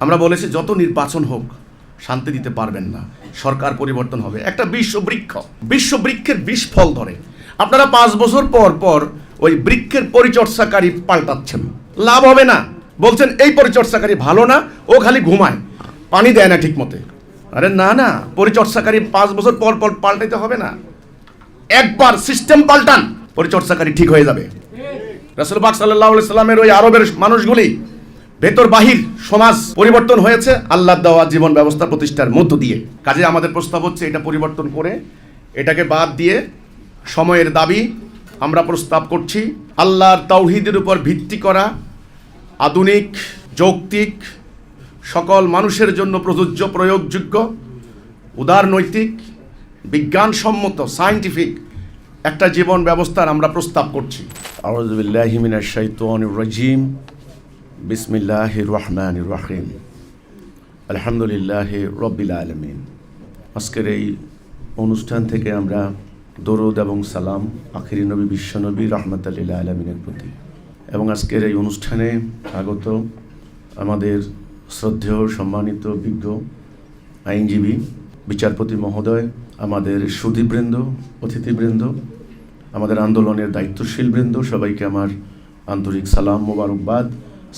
আমরা বলেছি যত নির্বাচন হোক শান্তি দিতে পারবেন না, সরকার পরিবর্তন হবে। একটা বিশ্ববৃক্ষের বিষ ফল ধরে, আপনারা 5 বছর পর পর ওই বৃক্ষের পরিচর্যাকারী পাল্টাচ্ছেন, লাভ হবে না। বলছেন এই পরিচর্যাকারী ভালো না, ও খালি ঘুমায়, পানি দেয় না ঠিক মতো। আরে না না, পরিচর্যাকারী 5 বছর পর পর পাল্টাইতে হবে না, একবার সিস্টেম পাল্টান, পরিচর্যাকারী ঠিক হয়ে যাবে। রাসূল পাক সাল্লাল্লাহু আলাইহি সাল্লামের ওই আরবের মানুষগুলি ভেতর বাহির সমাজ পরিবর্তন হয়েছে আল্লাহর দেওয়া জীবন ব্যবস্থা প্রতিষ্ঠার মধ্য দিয়ে। কাজে আমাদের প্রস্তাব হচ্ছে এটা পরিবর্তন করে, এটাকে বাদ দিয়ে সময়ের দাবি আমরা প্রস্তাব করছি আল্লাহর তাওহীদের উপর ভিত্তি করা আধুনিক যৌক্তিক সকল মানুষের জন্য প্রযোজ্য প্রয়োগযোগ্য উদারনৈতিক বিজ্ঞানসম্মত সায়েন্টিফিক একটা জীবন ব্যবস্থার আমরা প্রস্তাব করছি। আউযু বিল্লাহি মিনাশ শাইতানির রাজিম, বিসমিল্লাহির রহমানির রহিম, আলহামদুলিল্লাহি রাব্বিল আলামিন। আজকের এই অনুষ্ঠান থেকে আমরা দরুদ এবং সালাম আখিরি নবী বিশ্বনবী রাহমাতুল লিল আলামিনের প্রতি, এবং আজকের এই অনুষ্ঠানে আগত আমাদের শ্রদ্ধেয় সম্মানিত বিজ্ঞ আইনজীবী বিচারপতি মহোদয়, আমাদের সুধীবৃন্দ, অতিথিবৃন্দ, আমাদের আন্দোলনের দায়িত্বশীল বৃন্দ, সবাইকে আমার আন্তরিক সালাম মোবারকবাদ।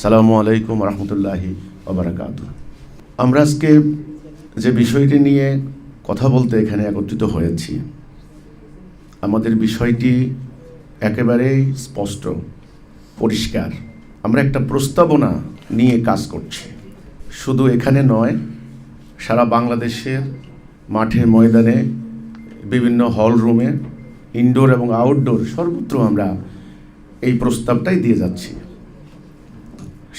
সালামু আলাইকুম রহমতুল্লাহি ওয়া বারাকাতুহু। আমরা আজকে যে বিষয়টি নিয়ে কথা বলতে এখানে একত্রিত হয়েছি, আমাদের বিষয়টি একেবারেই স্পষ্ট পরিষ্কার। আমরা একটা প্রস্তাবনা নিয়ে কাজ করছি, শুধু এখানে নয়, সারা বাংলাদেশের মাঠে ময়দানে বিভিন্ন হল রুমে ইনডোর এবং আউটডোর সর্বত্র আমরা এই প্রস্তাবটাই দিয়ে যাচ্ছি।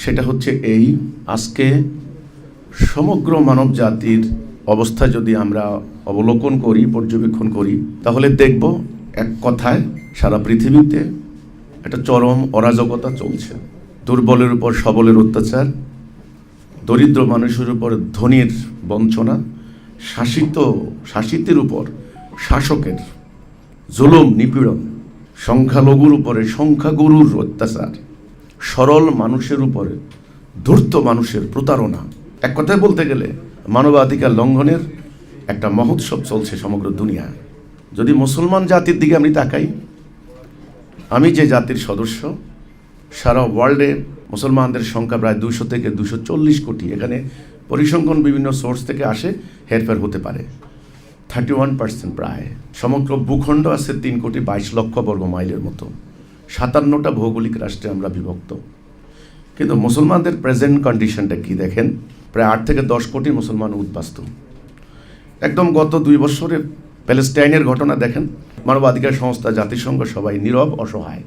সেটা হচ্ছে এই, আজকে সমগ্র মানব জাতির অবস্থা যদি আমরা অবলোকন করি, পর্যবেক্ষণ করি, তাহলে দেখব এক কথায় সারা পৃথিবীতে একটা চরম অরাজকতা চলছে। দুর্বলের উপর সবলের অত্যাচার, দরিদ্র মানুষের উপর ধনীর বঞ্চনা, শাসিতের উপর শাসকের জুলুম নিপীড়ন, সংখ্যালঘুর উপরে সংখ্যাগুরুর অত্যাচার, সরল মানুষের উপরে ধূর্ত মানুষের প্রতারণা। এক কথায় বলতে গেলে মানবাধিকার লঙ্ঘনের একটা মহোৎসব চলছে সমগ্র দুনিয়ায়। যদি মুসলমান জাতির দিকে আমি তাকাই, আমি যে জাতির সদস্য, সারা ওয়ার্ল্ডে মুসলমানদের সংখ্যা প্রায় 200 থেকে 240 কোটি। এখানে পরিসংখ্যান বিভিন্ন সোর্স থেকে আসে, হেরফের হতে পারে। 31% প্রায়। সমগ্র ভূখণ্ড আছে 3,22,00,000 বর্গ মাইলের মতো। 57টা ভৌগোলিক রাষ্ট্রে আমরা বিভক্ত। কিন্তু মুসলমানদের প্রেজেন্ট কন্ডিশনটা কি দেখেন, প্রায় 8 থেকে 10 কোটি মুসলমান উদ্বাস্তু। একদম গত 2 বছরের প্যালেস্টাইনের ঘটনা দেখেন, মানবাধিকার সংস্থা, জাতিসংঘ সবাই নীরব, অসহায়।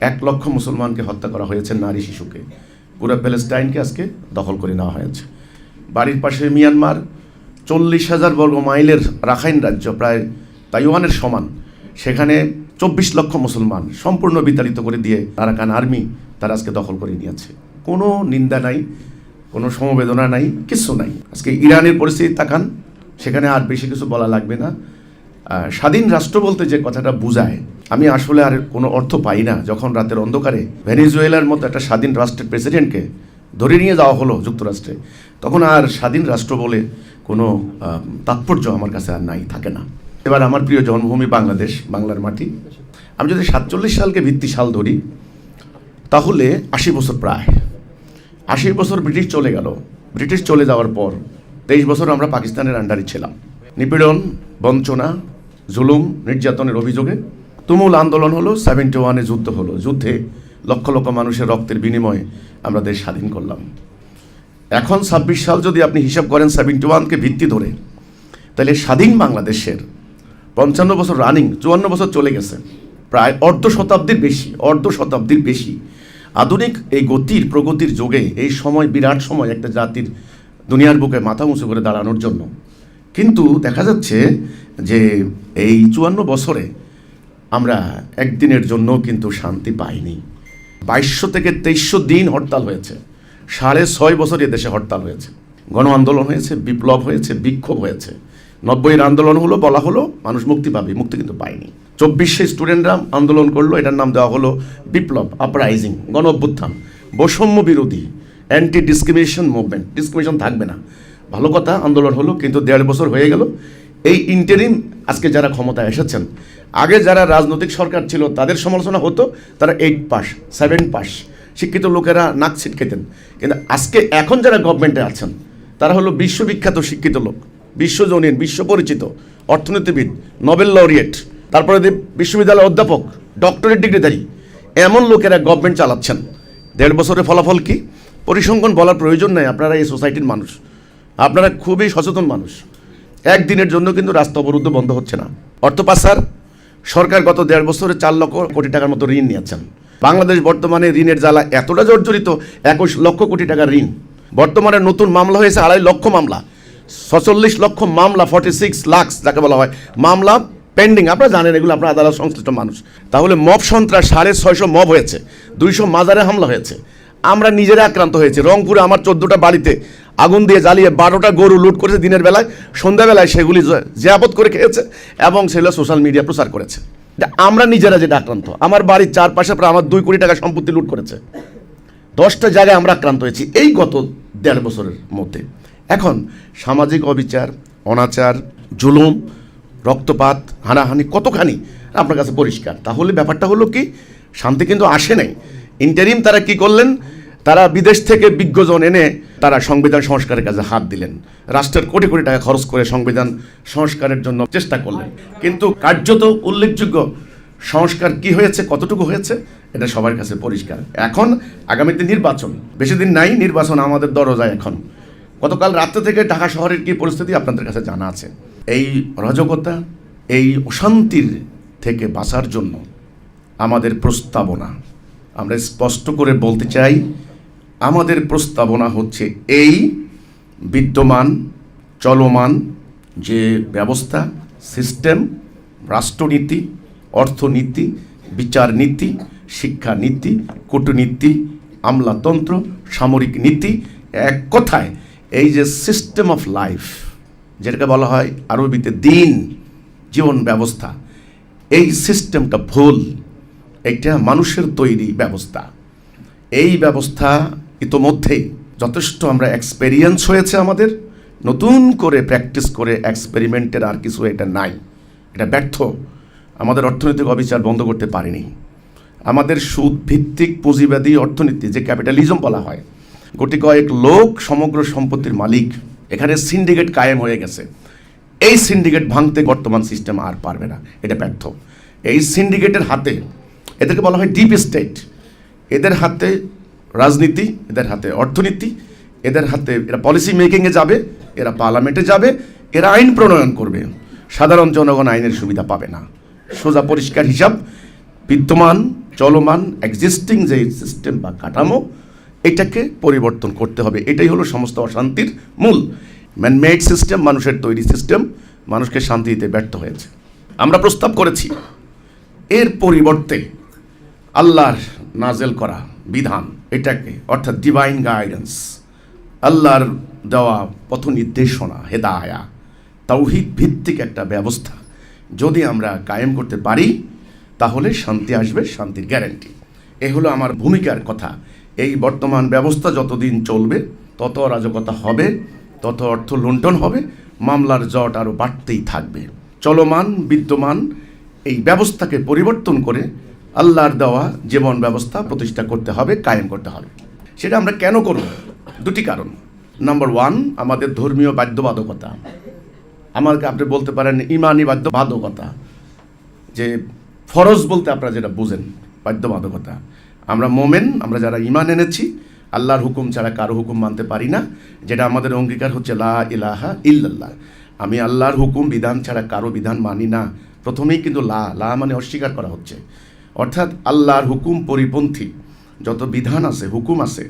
1 লক্ষ মুসলমানকে হত্যা করা হয়েছে, নারী শিশুকে। পুরো প্যালেস্টাইনকে আজকে দখল করে নেওয়া হয়েছে। বাড়ির পাশে মিয়ানমার, 40,000 বর্গ মাইলের রাখাইন রাজ্য, প্রায় তাইওয়ানের সমান, সেখানে 24 লক্ষ মুসলমান সম্পূর্ণ বিতাড়িত করে দিয়ে আরাকান আর্মি তারা আজকে দখল করে নিয়েছে। কোনো নিন্দা নাই, কোনো সমবেদনা নাই, কিছু নাই। আজকে ইরানের পরিস্থিতি তাকান, সেখানে আর বেশি কিছু বলা লাগবে না। স্বাধীন রাষ্ট্র বলতে যে কথাটা বোঝায়, আমি আসলে আর কোনো অর্থ পাই না। যখন রাতের অন্ধকারে ভেনেজুয়েলার মতো একটা স্বাধীন রাষ্ট্রের প্রেসিডেন্টকে ধরে নিয়ে যাওয়া হলো যুক্তরাষ্ট্রে, তখন আর স্বাধীন রাষ্ট্র বলে কোনো তাৎপর্য আমার কাছে আর নাই, থাকে না। এবার আমার প্রিয় জন্মভূমি বাংলাদেশ, বাংলার মাটি। আমি যদি 47 সালকে ভিত্তি সাল ধরি, তাহলে 80 বছর, প্রায় 80 বছর ব্রিটিশ চলে গেল। ব্রিটিশ চলে যাওয়ার পর 23 বছর আমরা পাকিস্তানের আন্ডারে ছিলাম। নিপীড়ন, বঞ্চনা, জুলুম, নির্যাতনের অভিযোগে তুমুল আন্দোলন হলো। 71-এ যুদ্ধ হলো। যুদ্ধে লক্ষ লক্ষ মানুষের রক্তের বিনিময়ে আমরা দেশ স্বাধীন করলাম। এখন 26 সাল যদি আপনি হিসাব করেন 71কে ভিত্তি ধরে, তাহলে স্বাধীন বাংলাদেশের 55 বছর রানিং, 54 বছর চলে গেছে, প্রায় অর্ধ শতাব্দীর বেশি। আধুনিক এই গতির প্রগতির যোগে এই সময় বিরাট সময় একটা জাতির দুনিয়ার বুকে মাথা উঁচু করে দাঁড়ানোর জন্য। কিন্তু দেখা যাচ্ছে যে এই 54 বছরে আমরা একদিনের জন্য কিন্তু শান্তি পাইনি। 2200 থেকে 2300 দিন হরতাল হয়েছে। 6.5 বছর এদেশে হরতাল হয়েছে, গণ আন্দোলন হয়েছে, বিপ্লব হয়েছে, বিক্ষোভ হয়েছে। 90-এর আন্দোলন হলো, বলা হলো মানুষ মুক্তি পাবে, মুক্তি কিন্তু পায়নি। 24-এ স্টুডেন্টরা আন্দোলন করলো, এটার নাম দেওয়া হলো বিপ্লব, আপরাইজিং, গণ অভ্যুত্থান, বৈষম্য বিরোধী, অ্যান্টি ডিসক্রিমিনেশন মুভমেন্ট, ডিসক্রিমিনেশন থাকবে না। ভালো কথা, আন্দোলন হলো, কিন্তু 1.5 বছর হয়ে গেল। এই ইন্টারিম আজকে যারা ক্ষমতায় এসেছেন, আগে যারা রাজনৈতিক সরকার ছিল তাদের সমালোচনা হতো, তারা 8 পাস 7 পাস শিক্ষিত লোকেরা নাক ছিটকেতেন। কিন্তু আজকে এখন যারা গভর্নমেন্টে আছেন তারা হলো বিশ্ববিখ্যাত শিক্ষিত লোক, বিশ্বজনীন, বিশ্ব পরিচিত অর্থনীতিবিদ, নোবেল লরিয়েট, তারপরে বিশ্ববিদ্যালয়ের অধ্যাপক, ডক্টরেট ডিগ্রিধারী, এমন লোকেরা গভর্নমেন্ট চালাচ্ছেন। 1.5 বছরের ফলাফল কি? পরিসংখ্যান বলার প্রয়োজন নেই, আপনারা এই সোসাইটির মানুষ, আপনারা খুবই সচেতন মানুষ। একদিনের জন্য কিন্তু রাস্তা অবরুদ্ধ বন্ধ হচ্ছে না। অর্থ পাচার, সরকার গত 1.5 বছরে 4 লক্ষ কোটি টাকার মতো ঋণ নিয়েছেন। বাংলাদেশ বর্তমানে ঋণের জ্বালা এতটা জর্জরিত, 21 লক্ষ কোটি টাকার ঋণ। বর্তমানে নতুন মামলা হয়েছে 2.5 লক্ষ মামলা, 46 লক্ষ মামলা, 46 লাখ যাকে বলা হয় মামলা পেন্ডিং। আপনারা জানেন এগুলো, আপনারা আদালত সংশ্লিষ্ট মানুষ। তাহলে মব সন্ত্রাস 650 মব হয়েছে, 200 মাজারে হামলা হয়েছে। আমরা নিজেরা আক্রান্ত হয়েছি। রংপুরে আমার 14টা বাড়িতে আগুন দিয়ে জ্বালিয়ে 12টা গরু লুট করেছে দিনের বেলায়, সন্ধ্যাবেলায় সেগুলি জিয়াপত করে খেয়েছে এবং সেগুলো সোশ্যাল মিডিয়া প্রচার করেছে। আমরা নিজেরা যেটা আক্রান্ত, আমার বাড়ির চারপাশে প্রায় আমার 2 কোটি টাকা সম্পত্তি লুট করেছে। 10টা জায়গায় আমরা আক্রান্ত হয়েছি এই গত 1.5 বছরের মধ্যে। এখন সামাজিক অবিচার, অনাচার, জুলুম, রক্তপাত, হানাহানি কতখানি আপনার কাছে পরিষ্কার। তাহলে ব্যাপারটা হলো কি, শান্তি কিন্তু আসে নাই। ইন্টারিম তারা কি করলেন? তারা বিদেশ থেকে বিজ্ঞজন এনে তারা সংবিধান সংস্কারের কাজে হাত দিলেন, রাষ্ট্রের কোটি কোটি টাকা খরচ করে সংবিধান সংস্কারের জন্য চেষ্টা করলেন। কিন্তু কার্যত উল্লেখযোগ্য সংস্কার কি হয়েছে, কতটুকু হয়েছে, এটা সবার কাছে পরিষ্কার। এখন আগামীতে নির্বাচন, বেশি দিন নাই, নির্বাচন আমাদের দরজায়। এখন গতকাল রাত্রে থেকে ঢাকা শহরের কি পরিস্থিতি আপনাদের কাছে জানা আছে। এই অরাজকতা, এই অশান্তির থেকে বাঁচার জন্য আমাদের প্রস্তাবনা, আমরা স্পষ্ট করে বলতে চাই, আমাদের প্রস্তাবনা হচ্ছে এই বিদ্যমান চলমান যে ব্যবস্থা, সিস্টেম, রাষ্ট্রনীতি, অর্থনীতি, বিচার নীতি, শিক্ষানীতি, কূটনীতি, আমলাতন্ত্র, সামরিক নীতি, এক কথায় এই যে সিস্টেম অফ লাইফ, যেটাকে বলা হয় আরবিতে দিন, জীবন ব্যবস্থা, এই সিস্টেমটা ভুল। এটা মানুষের তৈরি ব্যবস্থা। এই ব্যবস্থা ইতোমধ্যেই যথেষ্ট আমরা এক্সপেরিয়েন্স হয়েছে আমাদের, নতুন করে প্র্যাকটিস করে এক্সপেরিমেন্টের আর কিছু এটা নাই, এটা ব্যর্থ। আমাদের অর্থনৈতিক অবিচার বন্ধ করতে পারিনি। আমাদের সুদ ভিত্তিক পুঁজিবাদী অর্থনীতি, যে ক্যাপিটালিজম বলা হয়, গোটি কয়েক লোক সমগ্র সম্পত্তির মালিক, এখানে সিন্ডিকেট কায়েম হয়ে গেছে। এই সিন্ডিকেট ভাঙতে বর্তমান সিস্টেম আর পারবে না, এটা ব্যর্থ। এই সিন্ডিকেটের হাতে, এদেরকে বলা হয় ডিপ স্টেট, এদের হাতে রাজনীতি, এদের হাতে অর্থনীতি, এদের হাতে এরা পলিসি মেকিংয়ে যাবে, এরা পার্লামেন্টে যাবে, এরা আইন প্রণয়ন করবে। সাধারণ জনগণ আইনের সুবিধা পাবে না। সোজা পরিষ্কার হিসাব, বিদ্যমান চলমান এক্সিস্টিং যে সিস্টেম বা কাঠামো, এটাকে পরিবর্তন করতে হবে। এটাই হলো সমস্ত অশান্তির মূল। ম্যানমেড সিস্টেম, মানুষের তৈরি সিস্টেম, মানুষকে শান্তি দিতে ব্যর্থ হয়েছে। আমরা প্রস্তাব করেছি এর পরিবর্তে আল্লাহর নাজেল করা বিধান, এটাকে অর্থাৎ ডিভাইন গাইডেন্স, আল্লাহর দেওয়া পথ নির্দেশনা, হেদায়া, তাওহীদ ভিত্তিক একটা ব্যবস্থা যদি আমরা কায়েম করতে পারি তাহলে শান্তি আসবে, শান্তির গ্যারান্টি। এ হলো আমার ভূমিকার কথা। এই বর্তমান ব্যবস্থা যতদিন চলবে তত অরাজকতা হবে, তত অর্থ লুণ্ঠন হবে, মামলার জট আরও বাড়তেই থাকবে। চলমান বিদ্যমান এই ব্যবস্থাকে পরিবর্তন করে আল্লাহর দেওয়া জীবন ব্যবস্থা প্রতিষ্ঠা করতে হবে, কায়েম করতে হবে। সেটা আমরা কেন করব? দুটি কারণ। নাম্বার 1, আমাদের ধর্মীয় বাধ্যবাধকতা। আমাকে আপনি বলতে পারেন ইমানি বাধ্যবাধকতা, যে ফরজ বলতে আপনারা যেটা বুঝেন বাধ্যবাধকতা। আমরা মোমেন, আমরা যারা ইমান এনেছি, আল্লাহর হুকুম ছাড়া কারো হুকুম মানতে পারি না, যেটা আমাদের অঙ্গীকার হচ্ছে লা ইলাহা ইল্লাল্লাহ। আমি আল্লাহর হুকুম বিধান ছাড়া কারো বিধান মানি না। প্রথমেই কিন্তু লা মানে অস্বীকার করা হচ্ছে, অর্থাৎ আল্লাহর হুকুম পরিপন্থী যত বিধান আছে, হুকুম আছে,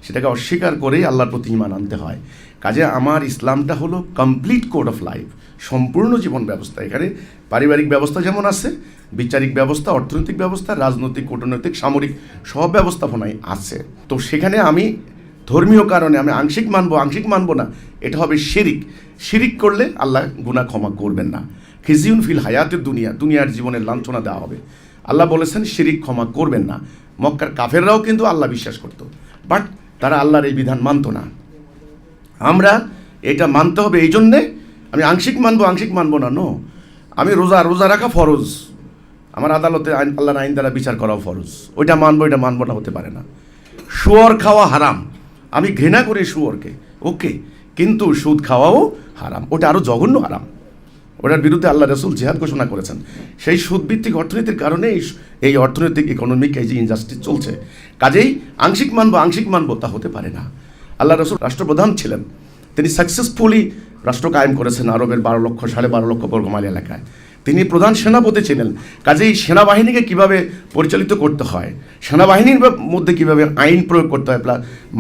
সেটাকে অস্বীকার করেই আল্লাহর প্রতি ঈমান আনতে হয়। কাজে আমার ইসলামটা হলো কমপ্লিট কোড অফ লাইফ, সম্পূর্ণ জীবন ব্যবস্থা। এখানে পারিবারিক ব্যবস্থা যেমন আছে, বিচারিক ব্যবস্থা, অর্থনৈতিক ব্যবস্থা, রাজনৈতিক, কূটনৈতিক, সামরিক সব ব্যবস্থাপনাই আছে। তো সেখানে আমি ধর্মীয় কারণে আমি আংশিক মানবো না, এটা হবে শিরিক। শিরিক করলে আল্লাহ গুনাহ ক্ষমা করবেন না। খিজিউন ফিল হায়াতের দুনিয়ার জীবনের লাঞ্ছনা দেওয়া হবে। আল্লাহ বলেছেন শিরিক ক্ষমা করবেন না। মক্কার কাফেররাও কিন্তু আল্লাহ বিশ্বাস করত, বাট তারা আল্লাহর এই বিধান মানতো না। আমরা এটা মানতে হবে, এই জন্যে আমি আংশিক মানবো না, নো। আমি রোজা রাখা ফরজ, আমার আদালতে আল্লাহর আইন দ্বারা বিচার করাও ফরজ, ওইটা মানবো না হতে পারে না। শুয়োর খাওয়া হারাম, আমি ঘৃণা করি শুয়োরকে, ওকে, কিন্তু সুদ খাওয়াও হারাম, ওটা আরও জঘন্য হারাম, ওটার বিরুদ্ধে আল্লাহ রাসূল জিহাদ ঘোষণা করেছেন। সেই সুদভিত্তিক অর্থনীতির কারণে এই অর্থনৈতিক ইকোনমিক এই যে ইনজাস্টিস চলছে। কাজেই আংশিক মানবো তা হতে পারে না। আল্লাহ রাসূল রাষ্ট্রপ্রধান ছিলেন, তিনি সাকসেসফুলি রাষ্ট্র কায়েম করেছেন আরবের 12 লক্ষ বর্গমাইল এলাকায়। তিনি প্রধান সেনাপতি ছিলেন, কাজেই সেনাবাহিনীকে কিভাবে পরিচালিত করতে হয়, সেনাবাহিনীর মধ্যে কিভাবে আইন প্রয়োগ করতে হয়,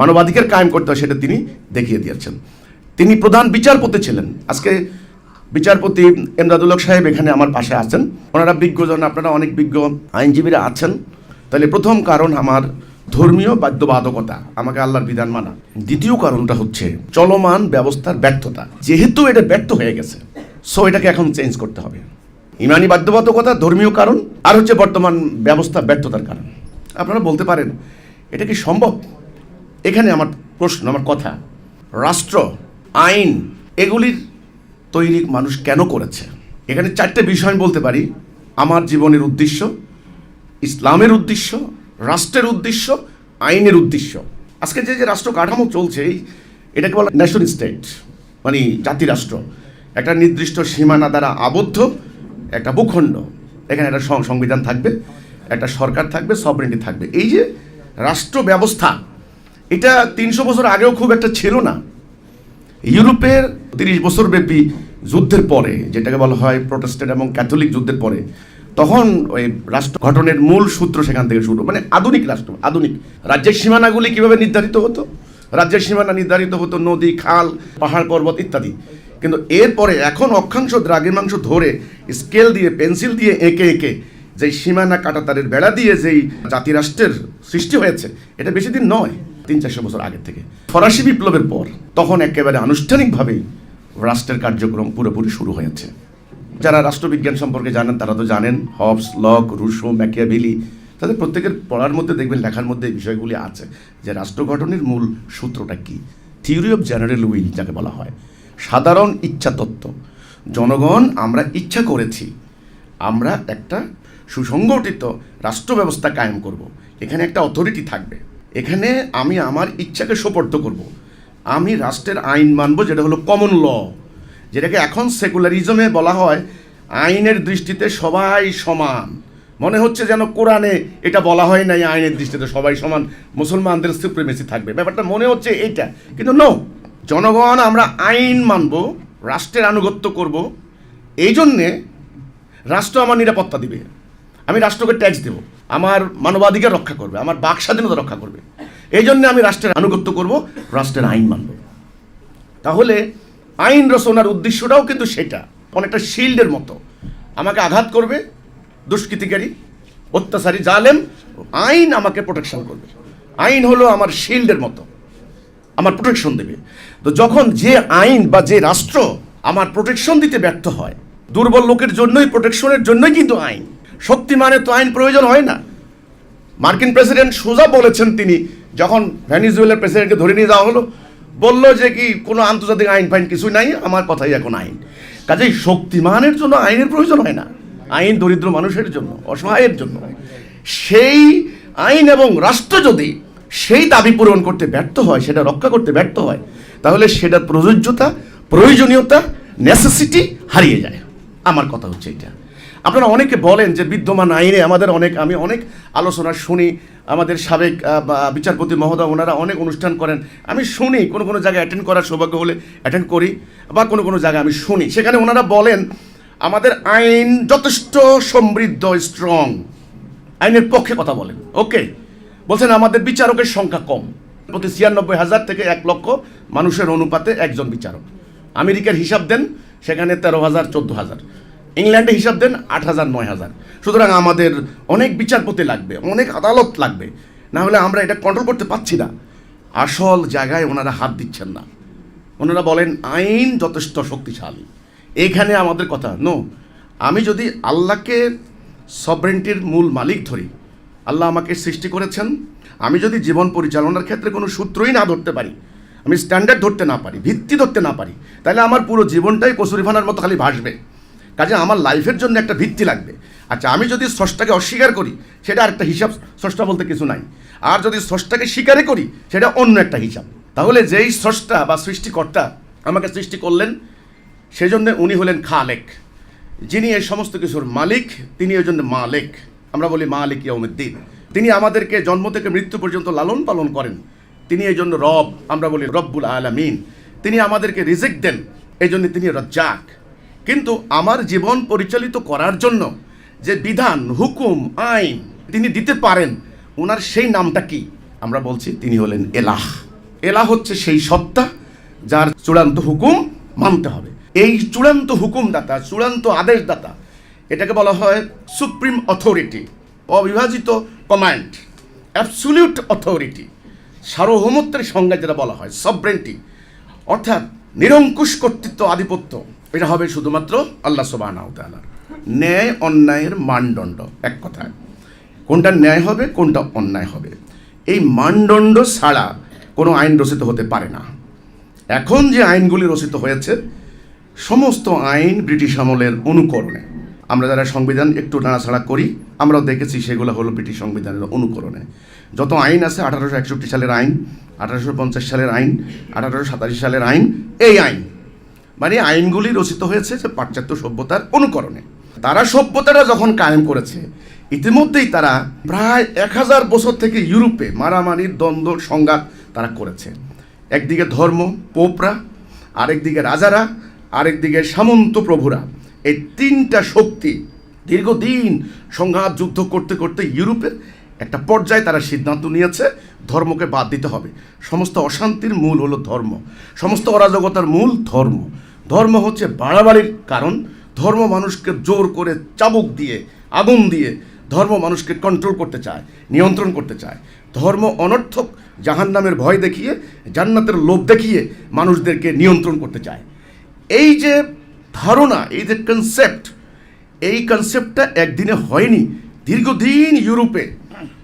মানবাধিকার কায়েম করতে হয়, সেটা তিনি দেখিয়ে দিয়েছেন। তিনি প্রধান বিচারপতি ছিলেন। আজকে বিচারপতি এমদাদুল হক সাহেব এখানে আমার পাশে আছেন, ওনারা বিজ্ঞজন, আপনারা অনেক বিজ্ঞ আইনজীবীরা আছেন। তাহলে প্রথম কারণ আমার ধর্মীয় বাধ্যবাধকতা, আমাকে আল্লাহর বিধান মানা। দ্বিতীয় কারণটা হচ্ছে চলমান ব্যবস্থার ব্যর্থতা, যেহেতু এটা ব্যর্থ হয়ে গেছে, সো এটাকে এখন চেঞ্জ করতে হবে। ইমানি বাধ্যবাধকতা ধর্মীয় কারণ, আর হচ্ছে বর্তমান ব্যবস্থা ব্যর্থতার কারণ। আপনারা বলতে পারেন এটা কি সম্ভব? এখানে আমার প্রশ্ন, আমার কথা, রাষ্ট্র, আইন, এগুলির তৈরি মানুষ কেন করেছে? এখানে 4টে বিষয় আমি বলতে পারি। আমার জীবনের উদ্দেশ্য, ইসলামের উদ্দেশ্য, রাষ্ট্রের উদ্দেশ্য, আইনের উদ্দেশ্য। আজকে যে রাষ্ট্র কাঠামো চলছে, এটাকে বলা ন্যাশন স্টেট, মানে জাতিরাষ্ট্র, একটা নির্দিষ্ট সীমানা দ্বারা আবদ্ধ একটা ভূখণ্ড। এখানে একটা সংবিধান থাকবে, একটা সরকার থাকবে, সভরেন্টি থাকবে। এই যে রাষ্ট্র ব্যবস্থা, এটা 300 বছর আগেও খুব একটা ছিল না। ইউরোপের 30 বছর ব্যাপী যুদ্ধের পরে, যেটাকে বলা হয় প্রোটেস্ট্যান্ট এবং ক্যাথলিক যুদ্ধের পরে, তখন ওই রাষ্ট্র গঠনের মূল সূত্র সেখান থেকে শুরু, মানে আধুনিক রাষ্ট্র, আধুনিক রাজ্যের সীমানাগুলি কিভাবে নির্ধারিত হতো? রাজ্যের সীমানা নির্ধারিত হতো নদী, খাল, পাহাড়, পর্বত ইত্যাদি। কিন্তু এরপরে এখন অক্ষাংশ দ্রাঘিমাংশ ধরে স্কেল দিয়ে, পেন্সিল দিয়ে এঁকে যেই সীমানা কাঁটাতারের বেড়া দিয়ে যেই জাতিরাষ্ট্রের সৃষ্টি হয়েছে, এটা বেশি দিন নয়, 300-400 বছর আগের থেকে। ফরাসি বিপ্লবের পর তখন একেবারে আনুষ্ঠানিকভাবেই রাষ্ট্রের কার্যক্রম পুরোপুরি শুরু হয়েছে। যারা রাষ্ট্রবিজ্ঞান সম্পর্কে জানেন তারা তো জানেন, হবস, লক, রুশো, ম্যাকিয়াভেলি, তাদের প্রত্যেকের পড়ার মধ্যে দেখবেন, লেখার মধ্যে এই বিষয়গুলি আছে যে রাষ্ট্র গঠনের মূল সূত্রটা কি। থিওরি অফ জেনারেল উইল যাকে বলা হয়, সাধারণ ইচ্ছা তত্ত্ব। জনগণ আমরা ইচ্ছা করেছি, আমরা একটা সুসংগঠিত রাষ্ট্র ব্যবস্থা কায়েম করব। এখানে একটা অথরিটি থাকবে, এখানে আমি আমার ইচ্ছাকে সোপর্দ করব, আমি রাষ্ট্রের আইন মানব, যেটা হলো কমন ল, যেটাকে এখন সেকুলারিজমে বলা হয় আইনের দৃষ্টিতে সবাই সমান। মনে হচ্ছে যেন কোরআনে এটা বলা হয় নাই আইনের দৃষ্টিতে সবাই সমান, মুসলমানদের সুপ্রিমেসি থাকবে, ব্যাপারটা মনে হচ্ছে এইটা, কিন্তু নো। জনগণ আমরা আইন মানব, রাষ্ট্রের আনুগত্য করব, এই জন্যে রাষ্ট্র আমার নিরাপত্তা দিবে, আমি রাষ্ট্রকে ট্যাক্স দেব, আমার মানবাধিকার রক্ষা করবে, আমার বাক স্বাধীনতা রক্ষা করবে, এই জন্য আমি রাষ্ট্রের আনুগত্য করব, রাষ্ট্রের আইন মানব। তাহলে আইন রচনার উদ্দেশ্যটাও কিন্তু সেটা, অনেকটা শিল্ডের মতো। আমাকে আঘাত করবে দুষ্কৃতিকারী, অত্যাচারী, জালেম, আইন আমাকে প্রোটেকশন করবে। আইন হলো আমার শিল্ডের মতো, আমার প্রোটেকশন দেবে। তো যখন যে আইন বা যে রাষ্ট্র আমার প্রোটেকশন দিতে ব্যর্থ হয়, দুর্বল লোকের জন্যই, প্রোটেকশনের জন্যই কিন্তু আইন, শক্তিমানের তো আইন প্রয়োজন হয় না। মার্কিন প্রেসিডেন্ট সোজা বলেছেন, তিনি যখন ভেনিজুয়েলার প্রেসিডেন্টকে ধরে নিয়ে যাওয়া হলো, বললো যে কি কোনো আন্তর্জাতিক আইন ফাইন কিছু নাই, আমার কথাই এখন আইন। কাজেই শক্তিমানের জন্য আইনের প্রয়োজন হয় না, আইন দরিদ্র মানুষের জন্য, অসহায়ের জন্য। সেই আইন এবং রাষ্ট্র যদি সেই দাবি পূরণ করতে ব্যর্থ হয়, সেটা রক্ষা করতে ব্যর্থ হয়, তাহলে সেটার প্রযোজ্যতা, প্রয়োজনীয়তা, নেসেসিটি হারিয়ে যায়। আমার কথা হচ্ছে এটা। আপনারা অনেকে বলেন যে বিদ্যমান আইনে আমাদের আমি অনেক আলোচনা শুনি, আমাদের সাবেক বিচারপতি মহোদয় ওনারা অনেক অনুষ্ঠান করেন, আমি শুনি, কোনো জায়গায় অ্যাটেন্ড করার সৌভাগ্য হলে অ্যাটেন্ড করি, বা কোনো জায়গায় আমি শুনি, সেখানে ওনারা বলেন আমাদের আইন যথেষ্ট সমৃদ্ধ, স্ট্রং, আইনের পক্ষে কথা বলেন। ওকে, বলছেন আমাদের বিচারকের সংখ্যা কম, প্রতি 96,000 থেকে 1 লক্ষ মানুষের অনুপাতে একজন বিচারক। আমেরিকার হিসাব দেন, সেখানে 13,000, 14,000। ইংল্যান্ডে হিসাব দেন 8,000, 9,000। সুতরাং আমাদের অনেক বিচারপতি লাগবে, অনেক আদালত লাগবে, না হলে আমরা এটা কন্ট্রোল করতে পারছি না। আসল জায়গায় ওনারা হাত দিচ্ছেন না, ওনারা বলেন আইন যথেষ্ট শক্তিশালী। এইখানে আমাদের কথা নো। আমি যদি আল্লাহকে সভরেন্টির মূল মালিক ধরি, আল্লাহ আমাকে সৃষ্টি করেছেন, আমি যদি জীবন পরিচালনার ক্ষেত্রে কোনো সূত্রই না ধরতে পারি, আমি স্ট্যান্ডার্ড ধরতে না পারি, ভিত্তি ধরতে না পারি, তাহলে আমার পুরো জীবনটাই কচুরিফানার মতো খালি ভাসবে। কাজে আমার লাইফের জন্য একটা ভিত্তি লাগবে। আচ্ছা, আমি যদি স্রষ্টাকে অস্বীকার করি, সেটা আরেকটা হিসাব, স্রষ্টা বলতে কিছু নাই। আর যদি স্রষ্টাকে স্বীকারই করি, সেটা অন্য একটা হিসাব। তাহলে যেই স্রষ্টা বা সৃষ্টিকর্তা আমাকে সৃষ্টি করলেন, সেজন্য উনি হলেন খালেক, যিনি এই সমস্ত কিছুর মালিক, তিনি ওই জন্য মালিক। আমরা বলি মালিক ইয়াউমিদ্দিন। তিনি আমাদেরকে জন্ম থেকে মৃত্যু পর্যন্ত লালন পালন করেন, তিনি এই জন্য রব, আমরা বলি রব্বুল আলামিন। তিনি আমাদেরকে রিজিক দেন, এই জন্য তিনি রাজ্জাক। কিন্তু আমার জীবন পরিচালিত করার জন্য যে বিধান, হুকুম, আইন তিনি দিতে পারেন, ওনার সেই নামটা কি? আমরা বলছি তিনি হলেন এলাহ। এলাহ হচ্ছে সেই সত্তা যার চূড়ান্ত হুকুম মানতে হবে। এই চূড়ান্ত হুকুমদাতা, চূড়ান্ত আদেশদাতা, এটাকে বলা হয় সুপ্রিম অথরিটি, অবিভাজিত কমান্ড, অ্যাবসলিউট অথরিটি, সার্বভৌমত্বের সংজ্ঞা যেটা বলা হয় সভরেন্টি, অর্থাৎ নিরঙ্কুশ কর্তৃত্ব, আধিপত্য, এটা হবে শুধুমাত্র আল্লাহ সুবহানাহু ওয়া তাআলা। ন্যায় অন্যায়ের মানদণ্ড, এক কথায় কোনটা ন্যায় হবে, কোনটা অন্যায় হবে, এই মানদণ্ড ছাড়া কোনো আইন রচিত হতে পারে না। এখন যে আইনগুলি রচিত হয়েছে, সমস্ত আইন ব্রিটিশ আমলের অনুকরণে। আমরা যারা সংবিধান একটু নাড়াছাড়া করি, আমরাও দেখেছি সেগুলো হলো ব্রিটিশ সংবিধানের অনুকরণে। যত আইন আছে, 1861 সালের আইন, 1850 সালের আইন, 1887 সালের আইন, এই আইন মানে আইনগুলি রচিত হয়েছে যে পাশ্চাত্য সভ্যতার অনুকরণে। তারা সভ্যতাটা যখন কায়েম করেছে, ইতিমধ্যেই তারা প্রায় 1000 বছর থেকে ইউরোপে মারামারির দ্বন্দ্ব সংঘাত তারা করেছে। একদিকে ধর্ম, পোপরা, আরেকদিকে রাজারা, আরেকদিকে সামন্ত প্রভুরা, এই তিনটা শক্তি দীর্ঘদিন সংঘাত যুদ্ধ করতে করতে ইউরোপের একটা পর্যায়ে তারা সিদ্ধান্ত নিয়েছে ধর্মকে বাদ দিতে হবে। সমস্ত অশান্তির মূল হলো ধর্ম, সমস্ত অরাজকতার মূল ধর্ম। ধর্ম হচ্ছে বাড়াবাড়ির কারণ। ধর্ম মানুষকে জোর করে চাবুক দিয়ে, আগুন দিয়ে ধর্ম মানুষকে কন্ট্রোল করতে চায়, নিয়ন্ত্রণ করতে চায়। ধর্ম অনর্থক জাহান্নামের ভয় দেখিয়ে, জান্নাতের লোভ দেখিয়ে মানুষদেরকে নিয়ন্ত্রণ করতে চায়। এই যে ধারণা, এই যে কনসেপ্ট, এই কনসেপ্টটা একদিনে হয়নি। দীর্ঘদিন ইউরোপে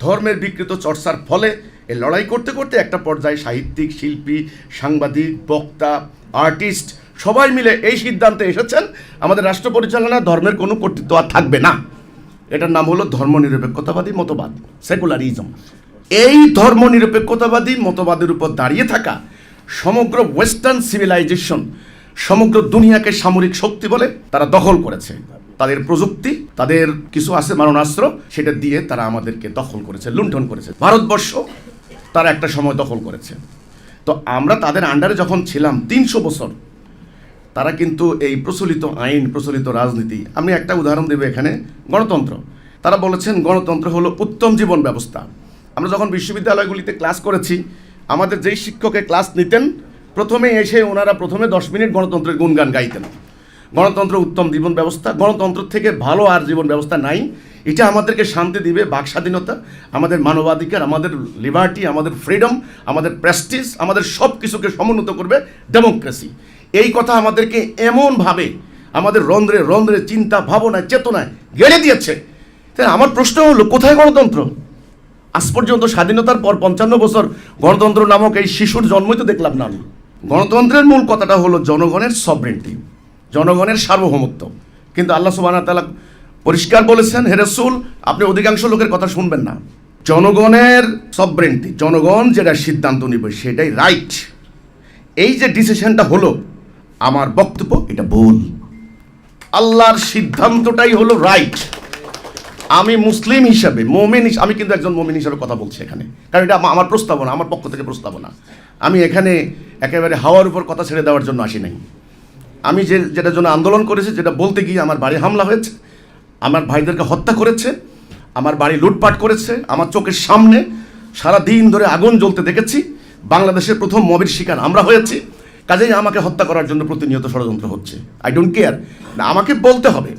ধর্মের বিকৃত চর্চার ফলে এই লড়াই করতে করতে একটা পর্যায়ে সাহিত্যিক, শিল্পী, সাংবাদিক, বক্তা, আর্টিস্ট সবাই মিলে এই সিদ্ধান্তে এসেছেন, আমাদের রাষ্ট্র পরিচালনা ধর্মের কোনো কর্তৃত্ব আর থাকবে না। এটার নাম হলো ধর্মনিরপেক্ষতাবাদী মতবাদ, সেকুলারিজম। এই ধর্মনিরপেক্ষতাবাদী মতবাদের উপর দাঁড়িয়ে থাকা সমগ্র ওয়েস্টার্ন সিভিলাইজেশন, সমগ্র দুনিয়াকে সামরিক শক্তি বলে তারা দখল করেছে। তাদের প্রযুক্তি, তাদের কিছু আছে মারণাস্ত্র, সেটা দিয়ে তারা আমাদেরকে দখল করেছে, লুণ্ঠন করেছে। ভারতবর্ষ তারা একটা সময় দখল করেছে। তো আমরা তাদের আন্ডারে যখন ছিলাম 300 বছর, তারা কিন্তু এই প্রচলিত আইন, প্রচলিত রাজনীতি, আমি একটা উদাহরণ দেব এখানে, গণতন্ত্র। তারা বলেছেন গণতন্ত্র হলো উত্তম জীবন ব্যবস্থা। আমরা যখন বিশ্ববিদ্যালয়গুলিতে ক্লাস করেছি, আমাদের যেই শিক্ষকে ক্লাস নিতেন, প্রথমে এসে ওনারা প্রথমে 10 মিনিট গণতন্ত্রের গুণগান গাইতেন। গণতন্ত্র উত্তম জীবন ব্যবস্থা, গণতন্ত্র থেকে ভালো আর জীবন ব্যবস্থা নাই। এটা আমাদেরকে শান্তি দিবে, বাক স্বাধীনতা, আমাদের মানবাধিকার, আমাদের লিবার্টি, আমাদের ফ্রিডম, আমাদের প্রেস্টিজ, আমাদের সব কিছুকে সমুন্নত করবে ডেমোক্রেসি। এই কথা আমাদেরকে এমনভাবে আমাদের রন্ধ্রে রন্ধ্রে চিন্তা, ভাবনায়, চেতনায় গেড়ে দিয়েছে। তাই আমার প্রশ্ন হলো, কোথায় গণতন্ত্র? আজ পর্যন্ত স্বাধীনতার পর 55 বছর গণতন্ত্র নামক এই শিশুর জন্মই তো দেখলাম না আমি। গণতন্ত্রের মূল কথাটা হলো জনগণের সভরেন্টি, জনগণের সার্বভৌমত্ব। কিন্তু আল্লাহ সুবহানাহু ওয়া তাআলা পরিষ্কার বলেছেন, হে রাসূল, আপনি অধিকাংশ লোকের কথা শুনবেন না। জনগণের সভরেন্টি, জনগণ যেটা সিদ্ধান্ত নিবে সেটাই রাইট। এই যে ডিসিশনটা হলো, আমার বক্তব্য এটা ভুল। আল্লাহর সিদ্ধান্তটাই হলো রাইট। আমি মুসলিম হিসাবে, মুমিন, আমি কিন্তু একজন মুমিন হিসাবে কথা বলছি এখানে, কারণ এটা আমার প্রস্তাবনা, আমার পক্ষ থেকে প্রস্তাবনা। আমি এখানে একেবারে হাওয়ার উপর কথা ছেড়ে দেওয়ার জন্য আসি নাই। আমি যেটার জন্য আন্দোলন করেছি, যেটা বলতে গিয়ে আমার বাড়ি হামলা হয়েছে, আমার ভাইদেরকে হত্যা করেছে, আমার বাড়ি লুটপাট করেছে, আমার চোখের সামনে সারা দিন ধরে আগুন জ্বলতে দেখেছি। বাংলাদেশের প্রথম মবের শিকার আমরা হয়েছি। কাজেই আমাকে হত্যা করার জন্য প্রতিনিয়ত ষড়যন্ত্র হচ্ছে। I don't care. না, আমাকে বলতে হবে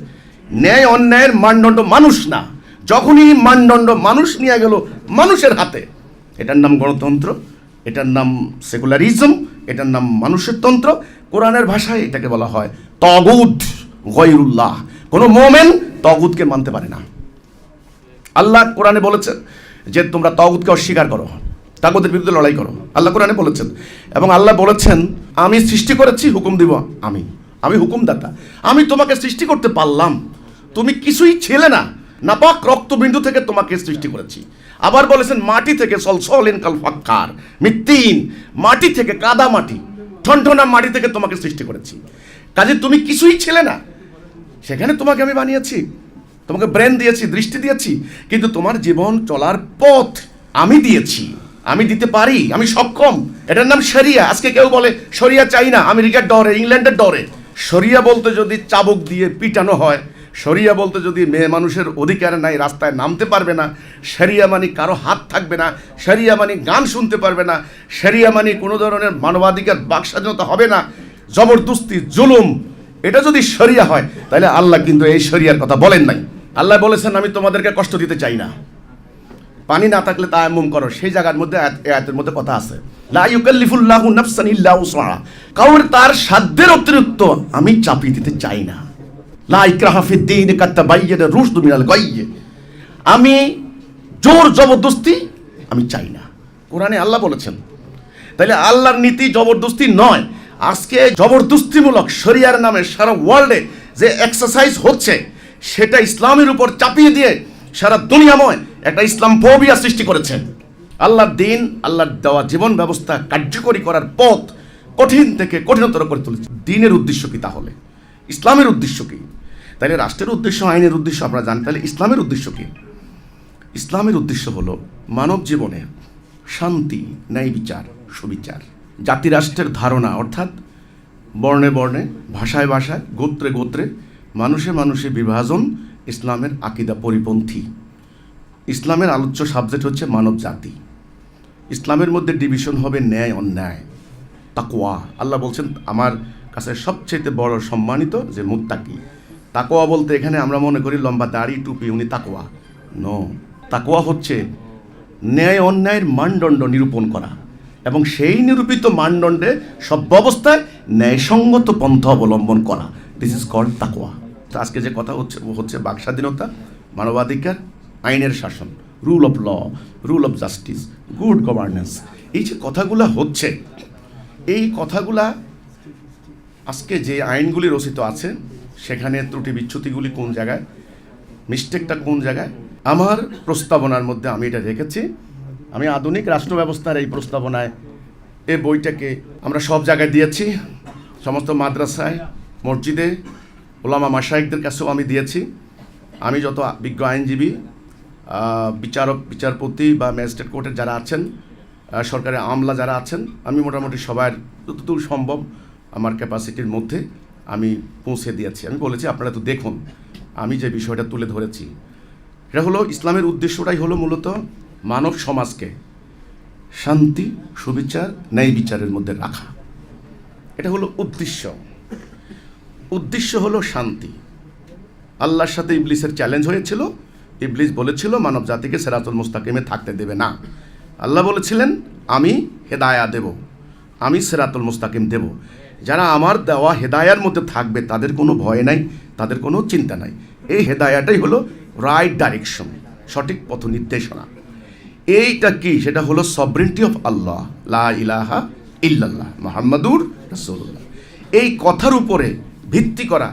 ন্যায় অন্যায়ের মানদণ্ড মানুষ না। যখনই মানদণ্ড মানুষ নিয়ে গেল মানুষের হাতে, এটার নাম গণতন্ত্র, এটার নাম সেকুলারিজম, এটার নাম মানুষের তন্ত্র। কোরআনের ভাষায় এটাকে বলা হয় তাগুত গায়রুল্লাহ। কোনো মুমিন তাগুতকে মানতে পারে না। আল্লাহ কোরআনে বলেছেন, যে তোমরা তাগুতকে অস্বীকার করো, তাগুতের বিরুদ্ধে লড়াই করো। আল্লাহ কোরআনে বলেছেন, এবং আল্লাহ বলেছেন আমি সৃষ্টি করেছি, হুকুম দিব আমি হুকুমদাতা। আমি তোমাকে সৃষ্টি করতে পারলাম, তুমি কিছুই ছিলে না, নাপাক রক্তবিন্দু থেকে তোমাকে সৃষ্টি করেছি। আবার বলেছেন মাটি থেকে সলসলিন কাল ফাক্কার মিত্তিন, মাটি থেকে কাদা মাটি ঠনঠনা মাটি থেকে তোমাকে সৃষ্টি করেছি। কাজে তুমি কিছুই ছিলে না, সেখানে তোমাকে আমি বানিয়েছি, তোমাকে ব্রেন দিয়েছি, দৃষ্টি দিয়েছি, কিন্তু তোমার জীবন চলার পথ আমি দিয়েছি, আমি দিতে পারি, আমি সক্ষম। এটার নাম শরিয়া। আজকে কেউ বলে শরিয়া চাই না, আমেরিকার ডরে, ইংল্যান্ডের ডরে। শরিয়া বলতে যদি চাবুক দিয়ে পিটানো হয়, শরিয়া বলতে যদি মেয়ে মানুষের অধিকার নাই, রাস্তায় নামতে পারবে না, শরিয়া মানে কারো হাত থাকবে না, শরিয়া মানে গান শুনতে পারবে না, শরিয়া মানে কোনো ধরনের মানবাধিকার বাক স্বাধীনতা হবে না, জবরদস্তি জুলুম, এটা যদি শরিয়া হয় তাহলে আল্লাহ কিন্তু এই শরিয়ার কথা বলেন নাই। আল্লাহ বলেছেন আমি তোমাদেরকে কষ্ট দিতে চাই না, পানি না থাকলে তায়াম্মুম করো। সেই জায়গার মধ্যে আয়াতের মধ্যে কথা আছে, লা ইউকাল্লিফুল্লাহু নাফসান ইল্লা উসআহা, কাউর তার সাধ্যের অতিরিক্ত আমি চাপিয়ে দিতে চাই না। লা ইকরাহা ফিদ্দীন কাদ তাবায়্যানা রুশদু মিনাল গায়্য, আমি জোর জবরদস্তি আমি চাই না, কোরআনে আল্লাহ বলেছেন। তাহলে আল্লাহর নীতি জবরদস্তি নয়। আজকে জবরদস্তিমূলক শরিয়ার নামে সারা ওয়ার্ল্ডে যে এক্সারসাইজ হচ্ছে, সেটা ইসলামের উপর চাপিয়ে দিয়ে সারা দুনিয়াময় একটা ইসলাম ফোবিয়া সৃষ্টি করেছে। আল্লাহর দিন, আল্লাহর দেওয়া জীবন ব্যবস্থা কার্যকরী করার পথ কঠিন থেকে কঠিনতর করে তুলেছে। দিনের উদ্দেশ্য কি তাহলে? ইসলামের উদ্দেশ্য কি? তাহলে রাষ্ট্রের উদ্দেশ্য, আইনের উদ্দেশ্য আমরা জানি, তাহলে ইসলামের উদ্দেশ্য কি? ইসলামের উদ্দেশ্য হলো মানব জীবনে শান্তি, ন্যায় বিচার, সুবিচার, জাতিরাষ্ট্রের ধারণা, অর্থাৎ বর্ণে বর্ণে, ভাষায় ভাষায়, গোত্রে গোত্রে, মানুষে মানুষে বিভাজন ইসলামের আকিদা পরিপন্থী। ইসলামের আলোচ্য সাবজেক্ট হচ্ছে মানব জাতি। ইসলামের মধ্যে ডিভিশন হবে ন্যায় অন্যায়, তাকওয়া। আল্লাহ বলছেন আমার কাছে সবচেয়ে বড় সম্মানিত যে মুত্তাকি। তাকওয়া বলতে এখানে আমরা মনে করি লম্বা দাড়ি টুপি উনি তাকওয়া, নো। তাকওয়া হচ্ছে ন্যায় অন্যায়ের মানদণ্ড নিরূপণ করা এবং সেই নিরূপিত মানদণ্ডে সব ব্যবস্থায় ন্যায়সঙ্গত পন্থা অবলম্বন করা, দিস ইজ কল্ড তাকওয়া। তো আজকে যে কথা হচ্ছে বাক স্বাধীনতা, মানবাধিকার, আইনের শাসন, rule of law, rule of justice, good governance, এই যে কথাগুলা হচ্ছে, এই কথাগুলা আজকে যে আইনগুলি রচিত আছে সেখানে ত্রুটি বিচ্যুতিগুলি কোন জায়গায়, মিস্টেকটা কোন জায়গায়, আমার প্রস্তাবনার মধ্যে আমি এটা রেখেছি। আমি আধুনিক রাষ্ট্র ব্যবস্থার এই প্রস্তাবনায় এই বইটাকে আমরা সব জায়গায় দিয়েছি, সমস্ত মাদ্রাসায়, মসজিদে, ওলামা মাশায়েখদের কাছেও আমি দিয়েছি। আমি যত বিজ্ঞ আইনজীবী, বিচারক, বিচারপতি বা ম্যাজিস্ট্রেট কোর্টের যারা আছেন, সরকারের আমলা যারা আছেন, আমি মোটামুটি সবার যতদূর সম্ভব আমার ক্যাপাসিটির মধ্যে আমি পৌঁছে দিয়েছি। আমি বলেছি আপনারা তো দেখুন আমি যে বিষয়টা তুলে ধরেছি, এটা হলো ইসলামের উদ্দেশ্যটাই হলো মূলত মানব সমাজকে শান্তি, সুবিচার, ন্যায় বিচারের মধ্যে রাখা। এটা হলো উদ্দেশ্য। উদ্দেশ্য হলো শান্তি। আল্লাহর সাথে ইবলিসের চ্যালেঞ্জ হয়েছিল, ইবলিস বলেছিল মানব জাতিকে সিরাতুল মুস্তাকিমে থাকতে দেবে না। আল্লাহ বলেছিলেন আমি হেদায়া দেব, আমি সিরাতুল মুস্তাকিম দেব, যারা আমার দেওয়া হেদায়ার মধ্যে থাকবে তাদের কোনো ভয় নাই, তাদের কোনো চিন্তা নাই। এই হেদায়াটাই হলো রাইট ডাইরেকশন, সঠিক পথ নির্দেশনা। এইটা কি? সেটা হলো সভরেন্টি অফ আল্লাহ, লা ইলাহা ইল্লাল্লাহ মুহাম্মাদুর রাসূলুল্লাহ। এই কথার উপরে ভিত্তি করা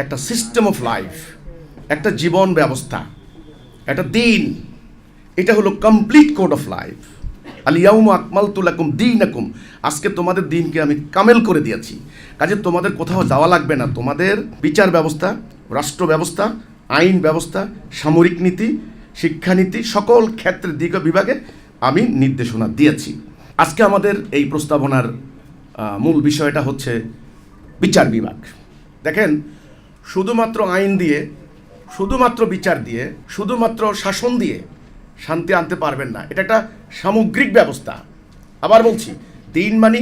একটা সিস্টেম অফ লাইফ, একটা জীবন ব্যবস্থা, একটা দিন, এটা হলো কমপ্লিট কোড অফ লাইফ। আল ইয়াউমা আকমালতু লাকুম দীনাকুম, আজকে তোমাদের দিনকে আমি কামেল করে দিয়েছি। কাজে তোমাদের কোথাও যাওয়া লাগবে না। তোমাদের বিচার ব্যবস্থা, রাষ্ট্র ব্যবস্থা, আইন ব্যবস্থা, সামরিক নীতি, শিক্ষানীতি, সকল ক্ষেত্রের দিক বিভাগে আমি নির্দেশনা দিয়েছি। আজকে আমাদের এই প্রস্তাবনার মূল বিষয়টা হচ্ছে বিচার বিভাগ। দেখেন, শুধুমাত্র আইন দিয়ে, শুধুমাত্র বিচার দিয়ে, শুধুমাত্র শাসন দিয়ে শান্তি আনতে পারবেন না। এটা একটা সামগ্রিক ব্যবস্থা। আবার বলছি, দিন মানি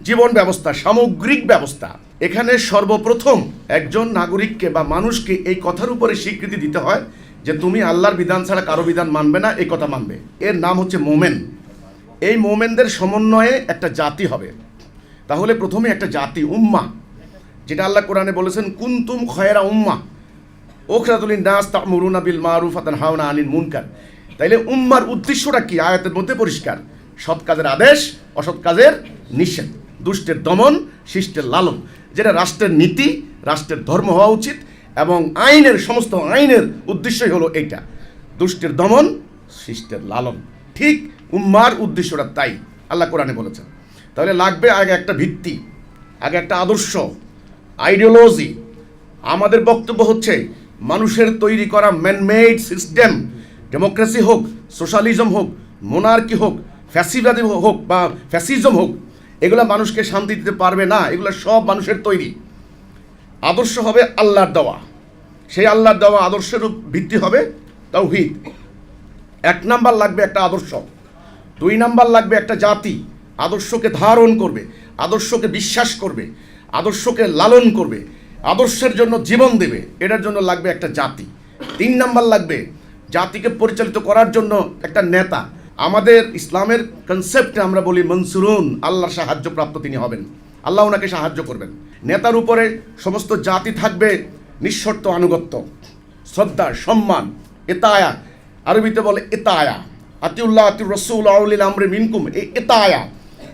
জীবন ব্যবস্থা, সামগ্রিক ব্যবস্থা। এখানে সর্বপ্রথম একজন নাগরিককে বা মানুষকে এই কথার উপরে স্বীকৃতি দিতে হয় যে তুমি আল্লাহর বিধান ছাড়া কারো বিধান মানবে না, এই কথা মানবে। এর নাম হচ্ছে মোমেন। এই মোমেনদের সমন্বয়ে একটা জাতি হবে। তাহলে প্রথমে একটা জাতি, উম্মা, যেটা আল্লাহ কোরআনে বলেছেন কুনতুম খয়রা উম্মা উখরাজাত লিন-নাস তা'মুরুনা বিল মারুফ ওয়া তানহাউনা আনিল মুনকার। তাইলে উম্মার উদ্দেশ্যটা কি? আয়াতের মধ্যে পরিষ্কার, সৎ কাজের আদেশ, অসৎ কাজের নিষেধ, দুষ্টের দমন, শিষ্টের লালন, যেটা রাষ্ট্রের নীতি, রাষ্ট্রের ধর্ম হওয়া উচিত, এবং আইনের সমস্ত আইনের উদ্দেশ্যই হলো এইটা, দুষ্টের দমন, শিষ্টের লালন। ঠিক উম্মার উদ্দেশ্যটা তাই আল্লাহ কোরআনে বলেছেন। তাহলে লাগবে আগে একটা ভিত্তি, আগে একটা আদর্শ, আইডিওলজি। আমাদের বক্তব্য হচ্ছে মানুষের তৈরি করা ম্যানমেড সিস্টেম, ডেমোক্রেসি হোক, সোশ্যালিজম হোক, মোনার্কি হোক, ফ্যাসিবাদী হোক বা ফ্যাসিজম হোক, এগুলো মানুষকে শান্তি দিতে পারবে না। এগুলো সব মানুষের তৈরি। আদর্শ হবে আল্লাহর দেওয়া, সেই আল্লাহর দেওয়া আদর্শের ভিত্তি হবে তাওহীদ। 1 নাম্বার লাগবে একটা আদর্শ, 2 নাম্বার লাগবে একটা জাতি আদর্শকে ধারণ করবে, আদর্শকে বিশ্বাস করবে, আদর্শকে লালন করবে, আদর্শের জন্য জীবন দেবে। এটার জন্য লাগবে একটা জাতি। 3 নাম্বার লাগবে জাতিকে পরিচালিত করার জন্য একটা নেতা। আমাদের ইসলামের কনসেপ্টে আমরা বলি মনসুরুন, আল্লাহর সাহায্যপ্রাপ্ত তিনি হবেন, আল্লাহ ওনাকে সাহায্য করবেন। নেতার উপরে সমস্ত জাতি থাকবে নিঃশর্ত আনুগত্য, শ্রদ্ধা, সম্মান, এতায়া, আরবিতে বলে এতায়া, আতিউল্লাহ আতিউর রসুল আউলিল আমরি মিনকুম, এই এতায়া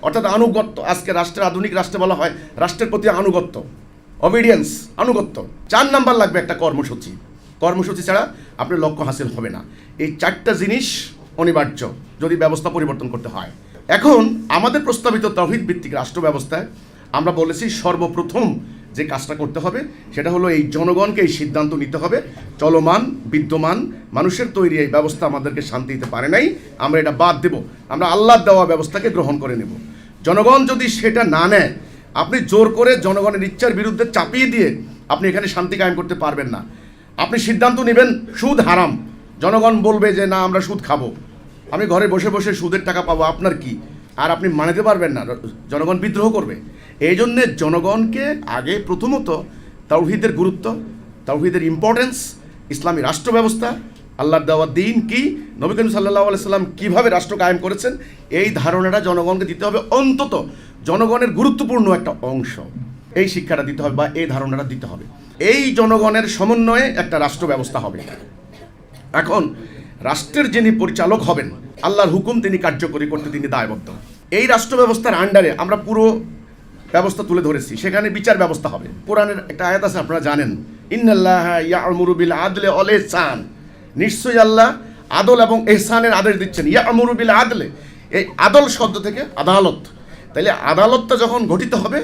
অর্থাৎ আনুগত্য। আজকে রাষ্ট্রের, আধুনিক রাষ্ট্রে বলা হয় রাষ্ট্রের প্রতি আনুগত্য, অবিডিয়েন্স, আনুগত্য। 4 নাম্বার লাগবে একটা কর্মসূচি। কর্মসূচি ছাড়া আপনার লক্ষ্য হাসিল হবে না। এই 4টা জিনিস অনিবার্য যদি ব্যবস্থা পরিবর্তন করতে হয়। এখন আমাদের প্রস্তাবিত তাওহীদ ভিত্তিক রাষ্ট্র ব্যবস্থায় আমরা বলেছি সর্বপ্রথম যে কাজটা করতে হবে সেটা হলো এই জনগণকে এই সিদ্ধান্ত নিতে হবে, চলমান বিদ্যমান মানুষের তৈরি এই ব্যবস্থা আমাদেরকে শান্তি দিতে পারে নাই, আমরা এটা বাদ দেব, আমরা আল্লাহর দেওয়া ব্যবস্থাকে গ্রহণ করে নেব। জনগণ যদি সেটা না নেয়, আপনি জোর করে জনগণের ইচ্ছার বিরুদ্ধে চাপিয়ে দিয়ে আপনি এখানে শান্তি কায়েম করতে পারবেন না। আপনি সিদ্ধান্ত নেবেন সুদ হারাম, জনগণ বলবে যে না আমরা সুদ খাবো, আমি ঘরে বসে বসে সুদের টাকা পাবো, আপনার কি? আর আপনি মানাতে পারবেন না, জনগণ বিদ্রোহ করবে। এই জন্যে জনগণকে আগে প্রথমত তাওহীদের গুরুত্ব, তাওহীদের ইম্পর্টেন্স, ইসলামী রাষ্ট্র ব্যবস্থা, আল্লাহর দেওয়া দিন কি, নবী করিম সাল্লাল্লাহু আলাইহি সাল্লাম কীভাবে রাষ্ট্র কায়েম করেছেন, এই ধারণাটা জনগণকে দিতে হবে। অন্তত জনগণের গুরুত্বপূর্ণ একটা অংশ এই শিক্ষাটা দিতে হবে বা এই ধারণাটা দিতে হবে। এই জনগণের সমন্বয়ে একটা রাষ্ট্র ব্যবস্থা হবে। এখন রাষ্ট্রের যিনি পরিচালক হবেন, আল্লাহর হুকুম তিনি কার্যকরী করতে তিনি দায়বদ্ধ। এই রাষ্ট্র ব্যবস্থার আন্ডারে আমরা পুরো ব্যবস্থা তুলে ধরেছি। সেখানে বিচার ব্যবস্থা হবে। কোরআনের একটা আয়াত আছে, আপনারা জানেন, ইন্নাল্লাহা ইয়া'মুরু বিল আদলি ওয়াল ইহসান, নিশ্চয়ই আল্লাহ আদল এবং ইহসানের আদেশ দিচ্ছেন। ইয়া'মুরু বিল আদলে, এই আদল শব্দ থেকে আদালত। তাইলে আদালতটা যখন গঠিত হবে,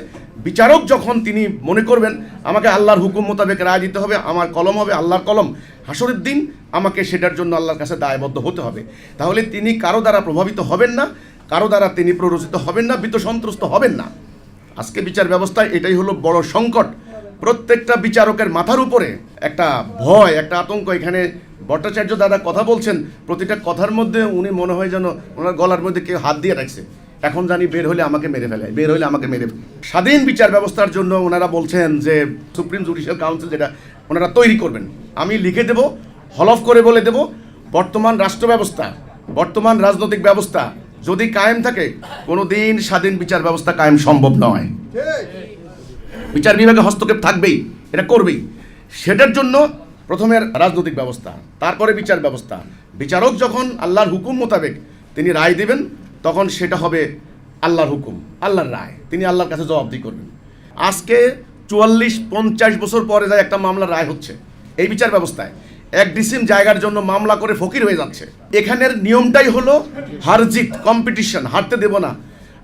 বিচারক যখন তিনি মনে করবেন আমাকে আল্লাহর হুকুম মোতাবেক রায় দিতে হবে, আমার কলম হবে আল্লাহর কলম, হাসরের দিন আমাকে সেটার জন্য আল্লাহর কাছে দায়বদ্ধ হতে হবে, তাহলে তিনি কারো দ্বারা প্রভাবিত হবেন না, কারো দ্বারা তিনি প্ররোচিত হবেন না, বিত্তসন্ত্রস্ত হবেন না। আজকে বিচার ব্যবস্থায় এটাই হলো বড় সংকট। প্রত্যেকটা বিচারকের মাথার উপরে একটা ভয়, একটা আতঙ্ক। এখানে ভট্টাচার্য দাদা কথা বলছেন, প্রতিটা কথার মধ্যে উনি মনে হয় যেন ওনার গলার মধ্যে কেউ হাত দিয়ে রাখছে, এখন জানি বের হলে আমাকে মেরে ফেলে, বের হলে আমাকে মেরে ফেলে। স্বাধীন বিচার ব্যবস্থার জন্য ওনারা বলছেন যে সুপ্রিম জুডিশিয়াল কাউন্সিল যেটা ওনারা তৈরি করবেন, আমি লিখে দেব, হলফ করে বলে দেব, বর্তমান রাষ্ট্র ব্যবস্থা, বর্তমান রাজনৈতিক ব্যবস্থা যদি কায়েম থাকে, কোনো দিন স্বাধীন বিচার ব্যবস্থা কায়েম সম্ভব নয়। বিচার বিভাগে হস্তক্ষেপ থাকবেই, এটা করবেই। সেটার জন্য প্রথমে রাজনৈতিক ব্যবস্থা, তারপরে বিচার ব্যবস্থা। বিচারক যখন আল্লাহর হুকুম মোতাবেক তিনি রায় দেবেন, তখন সেটা হবে আল্লাহর হুকুম, আল্লাহর রায়, তিনি আল্লাহর কাছে জবাবদিহি করবেন। আজকে ৪৪-৫০ বছর পরে যায় একটা মামলার রায় হচ্ছে এই বিচার ব্যবস্থায়। 1 ডিসিম জায়গার জন্য মামলা করে ফকির হয়ে যাচ্ছে। এখানের নিয়মটাই হলো হারজিত, কম্পিটিশন, হারতে দেব না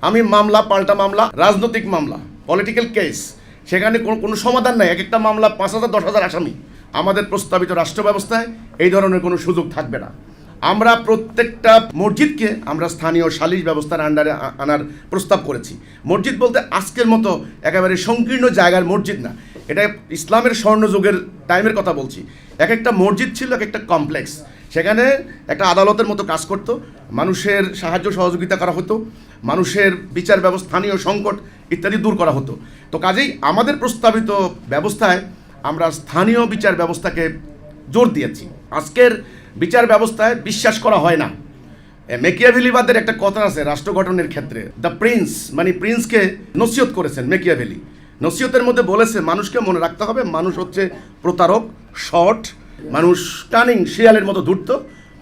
আমি। মামলা, পাল্টা মামলা, রাজনৈতিক মামলা, পলিটিক্যাল কেস, সেখানে কোনো সমাধান নাই। এক একটা মামলা ৫,০০০-১০,০০০ আসামি। আমাদের প্রস্তাবিত রাষ্ট্র ব্যবস্থায় এই ধরনের কোনো সুযোগ থাকবে না। আমরা প্রত্যেকটা মসজিদকে আমরা স্থানীয় সালিশ ব্যবস্থার আন্ডারে আনার প্রস্তাব করেছি। মসজিদ বলতে আজকের মতো একেবারে সংকীর্ণ জায়গার মসজিদ না, এটা ইসলামের স্বর্ণযুগের টাইমের কথা বলছি। এক একটা মসজিদ ছিল এক একটা কমপ্লেক্স, সেখানে একটা আদালতের মতো কাজ করত, মানুষের সাহায্য সহযোগিতা করা হতো, মানুষের বিচার ব্যবস্থা, স্থানীয় সংকট ইত্যাদি দূর করা হতো। তো কাজেই আমাদের প্রস্তাবিত ব্যবস্থায় আমরা স্থানীয় বিচার ব্যবস্থাকে জোর দিয়েছি। আজকের বিচার ব্যবস্থায় বিশ্বাস করা হয় না। মেকিয়াভেলিবাদের একটা কথা আছে রাষ্ট্র গঠনের ক্ষেত্রে, দ্য প্রিন্স, মানে প্রিন্সকে নসিহত করেছেন মেকিয়াভেলি। নসিহতের মধ্যে বলেছে মানুষকে মনে রাখতে হবে মানুষ হচ্ছে প্রতারক, শট, মানুষ কানিং, শিয়ালের মতো ধূর্ত,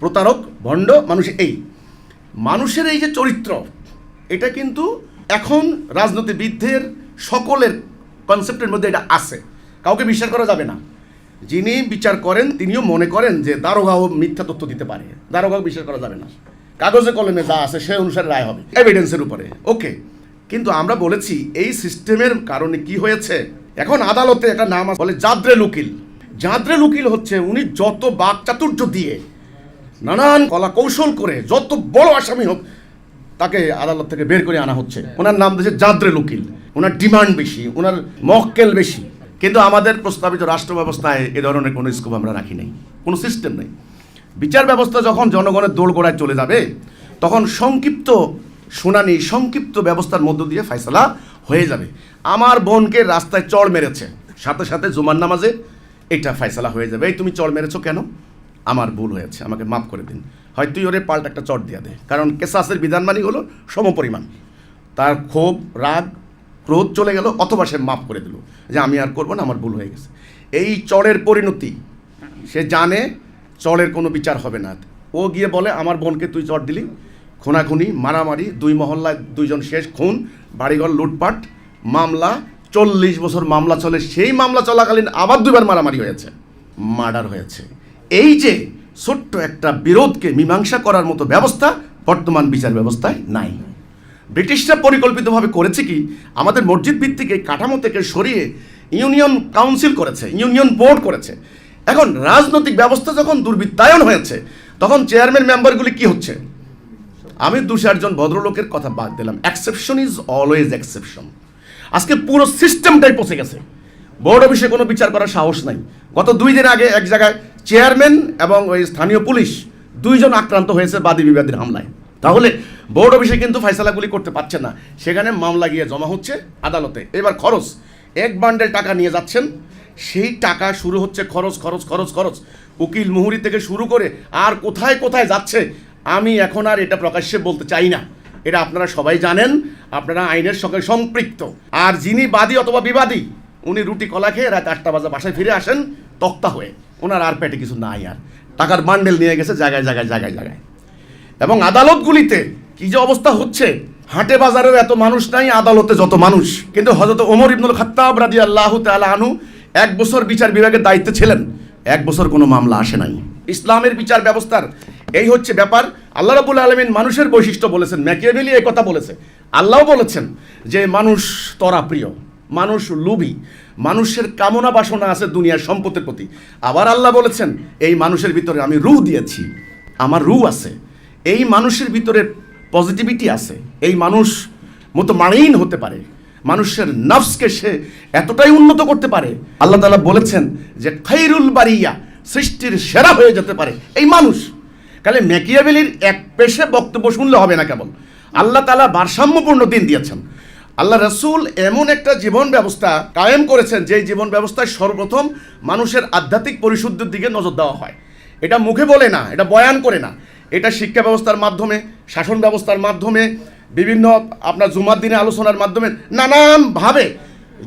প্রতারক, ভণ্ড মানুষ। এই মানুষের এই যে চরিত্র, এটা কিন্তু এখন রাজনীতিবিদদের সকলের কনসেপ্টের মধ্যে এটা আছে, কাউকে বিশ্বাস করা যাবে না। যিনি বিচার করেন তিনিও মনে করেন যে দারোগাও মিথ্যা তথ্য দিতে পারে, দারোগাও বিশ্বাস করা যাবে না, কাগজে কলমে যা আছে সে অনুসারে রায় হবে এভিডেন্সের উপরে। ওকে, কিন্তু আমরা বলেছি এই সিস্টেমের কারণে কি হয়েছে, এখন আদালতে একটা নাম বলে জাদ্রেল উকিল। জাদ্রেল উকিল হচ্ছে উনি যত বাকচাতুর্য দিয়ে নানান কলা কৌশল করে যত বড় আসামি হোক তাকে আদালত থেকে বের করে আনা হচ্ছে। ওনার নাম দিয়েছে জাদ্রেল উকিল। ওনার ডিমান্ড বেশি, ওনার মক্কেল বেশি। কিন্তু আমাদের প্রস্তাবিত রাষ্ট্র ব্যবস্থায় এ ধরনের কোনো স্কোপ আমরা রাখি নাই, কোনো সিস্টেম নেই। বিচার ব্যবস্থা যখন জনগণের দোলগোড়ায় চলে যাবে তখন সংক্ষিপ্ত শুনানি, সংক্ষিপ্ত ব্যবস্থার মধ্য দিয়ে ফয়সালা হয়ে যাবে। আমার বোনকে রাস্তায় চড় মেরেছে, সাথে সাথে জুমার নামাজে এটা ফয়সালা হয়ে যাবে, এই তুমি চড় মেরেছো কেন, আমার ভুল হয়েছে, আমাকে মাফ করে দিন। হয় তুই ওরে পাল্টা একটা চড় দিয়ে দে, কারণ কেসাসের বিধান মানি হলো সমপরিমাণ। তার ক্ষোভ, রাগ, ক্রোধ চলে গেল, অথবা সে মাফ করে দিল যে আমি আর করবো না, আমার ভুল হয়ে গেছে। এই চড়ের পরিণতি সে জানে, চড়ের কোনো বিচার হবে না। ও গিয়ে বলে আমার বোনকে তুই চড় দিলি, খুনাখুনি, মারামারি, 2 মহল্লায় 2 জন শেষ, খুন, বাড়িঘর লুটপাট, মামলা, 40 বছর মামলা চলে, সেই মামলা চলাকালীন আবার 2বার মারামারি হয়েছে, মার্ডার হয়েছে। এই যে ছোট্ট একটা বিরোধকে মীমাংসা করার মতো ব্যবস্থা বর্তমান বিচার ব্যবস্থায় নাই। ব্রিটিশরা পরিকল্পিতভাবে করেছে কি, আমাদের মসজিদ ভিত্তিক এই কাঠামো থেকে সরিয়ে ইউনিয়ন কাউন্সিল করেছে, ইউনিয়ন বোর্ড করেছে। এখন রাজনৈতিক ব্যবস্থা যখন দুর্বৃত্তায়ন হয়েছে তখন চেয়ারম্যান মেম্বারগুলি কি হচ্ছে, আমি 2-4 জন ভদ্রলোকের কথা বাদ দিলাম, এক্সেপশন ইজ অলওয়েজ এক্সেপশন। আজকে পুরো সিস্টেমটাই পচে গেছে, বোর্ড অফিসে কোনো বিচার করার সাহস নাই। গত 2 দিন আগে এক জায়গায় চেয়ারম্যান এবং ওই স্থানীয় পুলিশ 2 জন আক্রান্ত হয়েছে বাদী বিবাদীর হামলায়। তাহলে বোর্ড অফিসে কিন্তু ফয়সালাগুলি করতে পারছে না, সেখানে মামলা গিয়ে জমা হচ্ছে আদালতে। এবার খরচ, 1 বান্ডেল টাকা নিয়ে যাচ্ছেন, সেই টাকা শুরু হচ্ছে খরচ খরচ খরচ খরচ, উকিল মুহুরি থেকে শুরু করে আর কোথায় কোথায় যাচ্ছে আমি এখন আর এটা প্রকাশ্যে বলতে চাই না। এটা আপনারা সবাই জানেন, আপনারা আইনের সঙ্গে সম্পৃক্ত। আর যিনি বাদী অথবা বিবাদী উনি রুটি কলা খেয়ে রাত 8টা বাজে বাসায় ফিরে আসেন তক্তা হয়ে, ওনার আর পেটে কিছু নাই, আর টাকার বান্ডেল নিয়ে গেছে জায়গায় জায়গায় জায়গায় জায়গায়। এবং আদালতগুলিতে কি যে অবস্থা হচ্ছে, হাটে বাজারেও এত মানুষ নাই, আদালতে যত মানুষ। কিন্তু হযরত ওমর ইবনুল খাত্তাব রাদিয়াল্লাহু তাআলা আনহু 1 বছর বিচার বিভাগের দায়িত্বে ছিলেন, 1 বছর কোনো মামলা আসে নাই। ইসলামের বিচার ব্যবস্থার এই হচ্ছে ব্যাপার। আল্লাহ রাব্বুল আলামিন মানুষের বৈশিষ্ট্য বলেছেন, ম্যাকিয়াভেলি এই কথা বলেছে, আল্লাহও বলেছেন যে মানুষ তরাপ্রিয়, মানুষ লোভী, মানুষের কামনা বাসনা আছে দুনিয়ার সম্পদের প্রতি। আবার আল্লাহ বলেছেন এই মানুষের ভিতরে আমি রূহ দিয়েছি, আমার রূহ আছে, এই মানুষের ভিতরে পজিটিভিটি আছে, এই মানুষ মতো মারিন হতে পারে, মানুষের নফসকে সে এতটাই উন্নত করতে পারে। আল্লাহ তাআলা বলেছেন যে খায়রুল বারিয়া, সৃষ্টির সেরা হয়ে যেতে পারে এই মানুষ। তাহলে ম্যাকিয়াভেলির এক পেশে বক্তব্য শুনলে হবে না কেবল, আল্লাহ তাআলা ভারসাম্যপূর্ণ দিন দিয়েছেন। আল্লাহ রাসূল এমন একটা জীবন ব্যবস্থা কায়েম করেছেন যেই জীবন ব্যবস্থায় সর্বপ্রথম মানুষের আধ্যাত্মিক পরিশুদ্ধির দিকে নজর দেওয়া হয়। এটা মুখে বলে না, এটা বয়ান করে না, এটা শিক্ষা ব্যবস্থার মাধ্যমে, শাসন ব্যবস্থার মাধ্যমে, বিভিন্ন আপনার জুমার দিনে আলোচনার মাধ্যমে নানানভাবে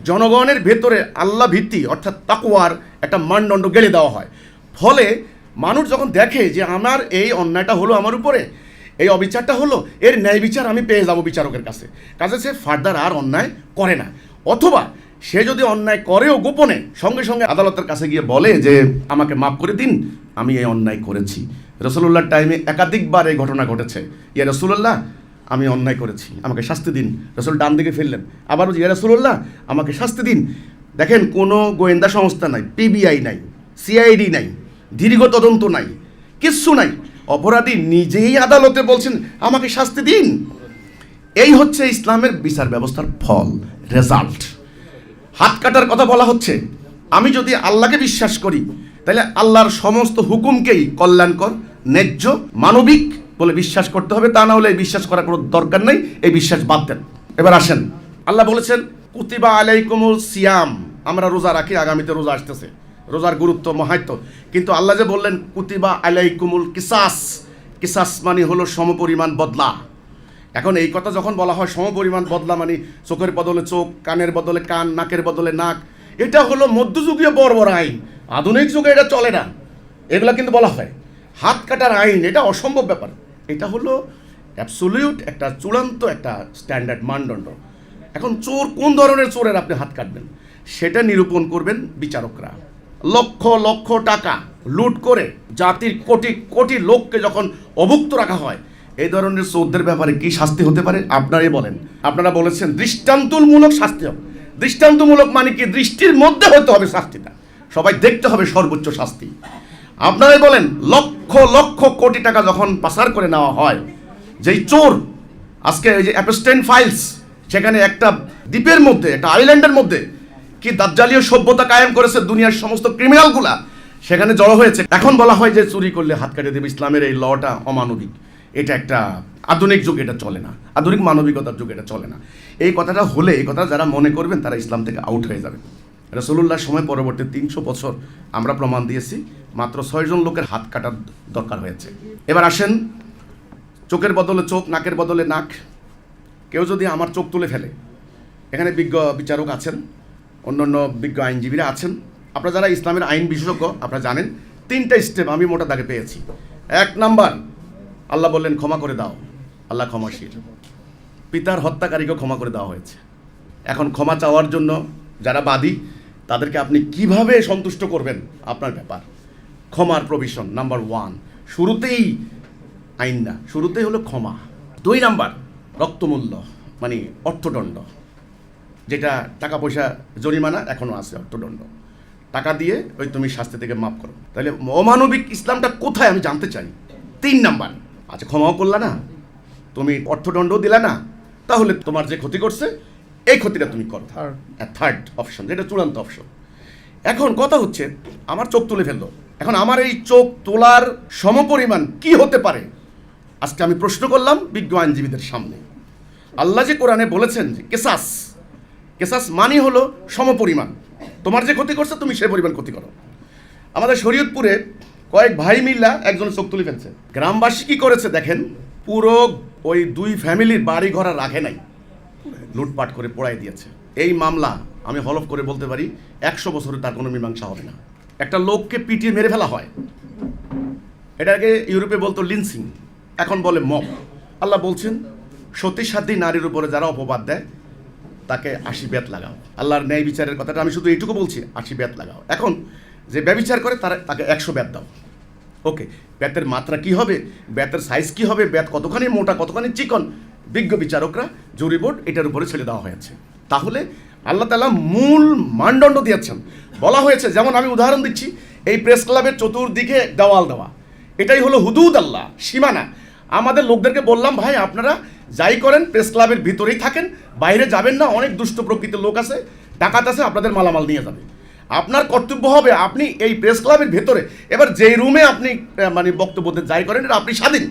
জনগণের ভেতরে আল্লাহ ভিত্তি অর্থাৎ তাকওয়ার একটা মানদণ্ড গেড়ে দেওয়া হয়। ফলে মানুষ যখন দেখে যে আমার এই অন্যায়টা হলো আমার উপরে, এই অবিচারটা হলো, এর ন্যায় বিচার আমি পেয়ে যাব বিচারকের কাছে, সে ফার্দার আর অন্যায় করে না। অথবা সে যদি অন্যায় করেও গোপনে সঙ্গে সঙ্গে আদালতের কাছে গিয়ে বলে যে আমাকে মাফ করে দিন, আমি এই অন্যায় করেছি। রাসূলুল্লাহর টাইমে একাধিকবার এই ঘটনা ঘটেছে, ইয়া রাসূলুল্লাহ আমি অন্যায় করেছি, আমাকে শাস্তি দিন। রাসূল ডান দিকে ফিরলেন, আবারও ইয়া রাসূলুল্লাহ আমাকে শাস্তি দিন। দেখেন, কোনো গোয়েন্দা সংস্থা নাই, পিবিআই নাই, সিআইডি নাই, দীর্ঘ তদন্ত নাই, কিচ্ছু নাই, অপরাধী নিজেই আদালতে বলছেন আমাকে শাস্তি দিন। এই হচ্ছে ইসলামের বিচার ব্যবস্থার ফল, রেজাল্ট। হাত কাটার কথা বলা হচ্ছে, আমি যদি আল্লাহকে বিশ্বাস করি তাহলে আল্লাহর সমস্ত হুকুমকেই কল্যাণকর, ন্যায্য, মানবিক বলে বিশ্বাস করতে হবে, তা না হলে এই বিশ্বাস করার কোনো দরকার নেই, এই বিশ্বাস বাদ দেন। এবার আসেন, আল্লাহ বলেছেন কুতিবা আলাইকুমুল সিয়াম, আমরা রোজা রাখি, আগামীতে রোজা আসতেছে, রোজার গুরুত্ব মাহাত্ম্য। কিন্তু আল্লাহ যে বললেন কুতিবা আলাইকুমুল কিসাস, কিসাস মানে হলো সমপরিমাণ বদলা। এখন এই কথা যখন বলা হয় সমপরিমাণ বদলা মানে চোখের বদলে চোখ, কানের বদলে কান, নাকের বদলে নাক, এটা হলো মধ্যযুগীয় বর্বর আইন, আধুনিক যুগে এটা চলে না, এগুলা কিন্তু বলা হয়। হাত কাটার আইন এটা অসম্ভব ব্যাপার। এটা হলো অ্যাবসোলিউট একটা চূড়ান্ত একটা স্ট্যান্ডার্ড মানদণ্ড। এখন চোর কোন ধরনের চোরের আপনি হাত কাটবেন সেটা নিরূপণ করবেন বিচারকরা। লক্ষ লক্ষ টাকা লুট করে জাতির কোটি কোটি লোককে যখন অভুক্ত রাখা হয়, এই ধরনের চোরদের ব্যাপারে কি শাস্তি হতে পারে আপনারাই বলেন। আপনারা বলেছেন দৃষ্টান্তমূলক শাস্তি হবে। দৃষ্টান্তমূলক মানে কি? দৃষ্টির মধ্যে হতে হবে শাস্তিটা, সবাই দেখতে হবে সর্বোচ্চ শাস্তি। আপনারাই বলেন লক্ষ লক্ষ কোটি টাকা যখন পাচার করে নেওয়া হয়, যেই চোর আজকে এই যে অ্যাপস্টেইন ফাইলস, সেখানে একটা দ্বীপের মধ্যে একটা আইল্যান্ডের মধ্যে কি দাজ্জালীয় সভ্যতা কায়েম করেছে দুনিয়ার সমস্ত ক্রিমিনালগুলা সেখানে জড়ো হয়েছে। এখন বলা হয় যে চুরি করলে হাত কাটিয়ে দেবে। ইসলামের এই লটা অমানবিক, এটা একটা আধুনিক যুগ, এটা চলে না, আধুনিক মানবিকতার যুগ, এটা চলে না। এই কথাটা হলে, এই কথা যারা মনে করবেন তারা ইসলাম থেকে আউট হয়ে যাবে। রাসূলুল্লাহর সময় পরবর্তী 300 বছর আমরা প্রমাণ দিয়েছি মাত্র 6 জন লোকের হাত কাটার দরকার হয়েছে। এবার আসেন, চোখের বদলে চোখ, নাকের বদলে নাক। কেউ যদি আমার চোখ তুলে ফেলে, এখানে বিজ্ঞ বিচারক আছেন, অন্যান্য বিজ্ঞ আইনজীবীরা আছেন, আপনারা যারা ইসলামের আইন বিশেষজ্ঞ আপনারা জানেন 3টা স্টেপ আমি মোটা দাগে পেয়েছি। 1 নাম্বার, আল্লাহ বললেন ক্ষমা করে দাও, আল্লাহ ক্ষমাশীল। পিতার হত্যাকারীকে ক্ষমা করে দেওয়া হয়েছে। এখন ক্ষমা চাওয়ার জন্য যারা বাদী তাদেরকে আপনি কিভাবে সন্তুষ্ট করবেন আপনার ব্যাপার। ক্ষমার প্রভিশন নাম্বার 1, শুরুতেই আইন না, শুরুতেই হলো ক্ষমা। 2 নাম্বার রক্তমূল্য মানে অর্থদণ্ড, যেটা টাকা পয়সা জরিমানা এখনও আছে, অর্থদণ্ড টাকা দিয়ে ওই তুমি শাস্তি থেকে মাফ করো। তাহলে অমানবিক ইসলামটা কোথায় আমি জানতে চাই। 3 নাম্বার, আচ্ছা ক্ষমাও করলা না, তুমি অর্থদণ্ডও দিলা না, তাহলে তোমার যে ক্ষতি করছে এই ক্ষতিটা তুমি করো। থার্ড অপশন, যেটা চূড়ান্ত অপশন। এখন কথা হচ্ছে আমার চোখ তুলে ফেললো, এখন আমার এই চোখ তোলার সমপরিমাণ কি হতে পারে আজকে আমি প্রশ্ন করলাম বিজ্ঞ আইনজীবীদের সামনে। আল্লাহ যে কোরআনে বলেছেন যে কেসাস, কেসাস মানে হলো সমপরিমাণ, তোমার যে ক্ষতি করছে তুমি সে পরিমাণ ক্ষতি করো। আমাদের শরীয়তপুরে কয়েক ভাই মিল্লা একজন চোখ তুলে ফেলছে। গ্রামবাসী কি করেছে দেখেন, পুরো ওই 2 ফ্যামিলির বাড়ি ঘর রাখে নাই, লুটপাট করে পোড়াই দিয়েছে। এই মামলা আমি হলফ করে বলতে পারি 100 বছরে তার কোনো মীমাংসা হবে না। একটা লোককে পিটিয়ে মেরে ফেলা হয়, এটাকে ইউরোপে বলতো লিন্সিং, এখন বলে মব। আল্লাহ বলছেন সতী নারীর উপরে যারা অপবাদ দেয় তাকে 80 বেত লাগাও। আল্লাহর ন্যায় বিচারের কথাটা আমি শুধু এইটুকু বলছি, 80 বেত লাগাও। এখন যে ব্যভিচার করে তাকে 100 বেত দাও। ওকে, বেতের মাত্রা কি হবে, বেতের সাইজ কি হবে, বেত কতখানি মোটা কতখানি চিকন, বিজ্ঞ বিচারকরা জুরি বোর্ড এটার উপরে ছেড়ে দেওয়া হয়েছে। তাহলে আল্লাহ তাআলা মূল মানদণ্ড দিয়েছেন। বলা হয়েছে, যেমন আমি উদাহরণ দিচ্ছি, এই প্রেস ক্লাবের চতুর্দিকে দেওয়াল দেওয়া, এটাই হলো হুদুদ আল্লাহ, সীমানা। আমাদের লোকদেরকে বললাম ভাই আপনারা যাই করেন প্রেস ক্লাবের ভিতরেই থাকেন, বাইরে যাবেন না, অনেক দুষ্ট প্রকৃতির লোক আছে, ডাকাত আছে, আপনাদের মালামাল নিয়ে যাবে। আপনার কর্তব্য হবে আপনি এই প্রেস ক্লাবের ভেতরে, এবার যেই রুমে আপনি মানে বক্তব্য দিতে যাই করেন এটা আপনি স্বাধীন।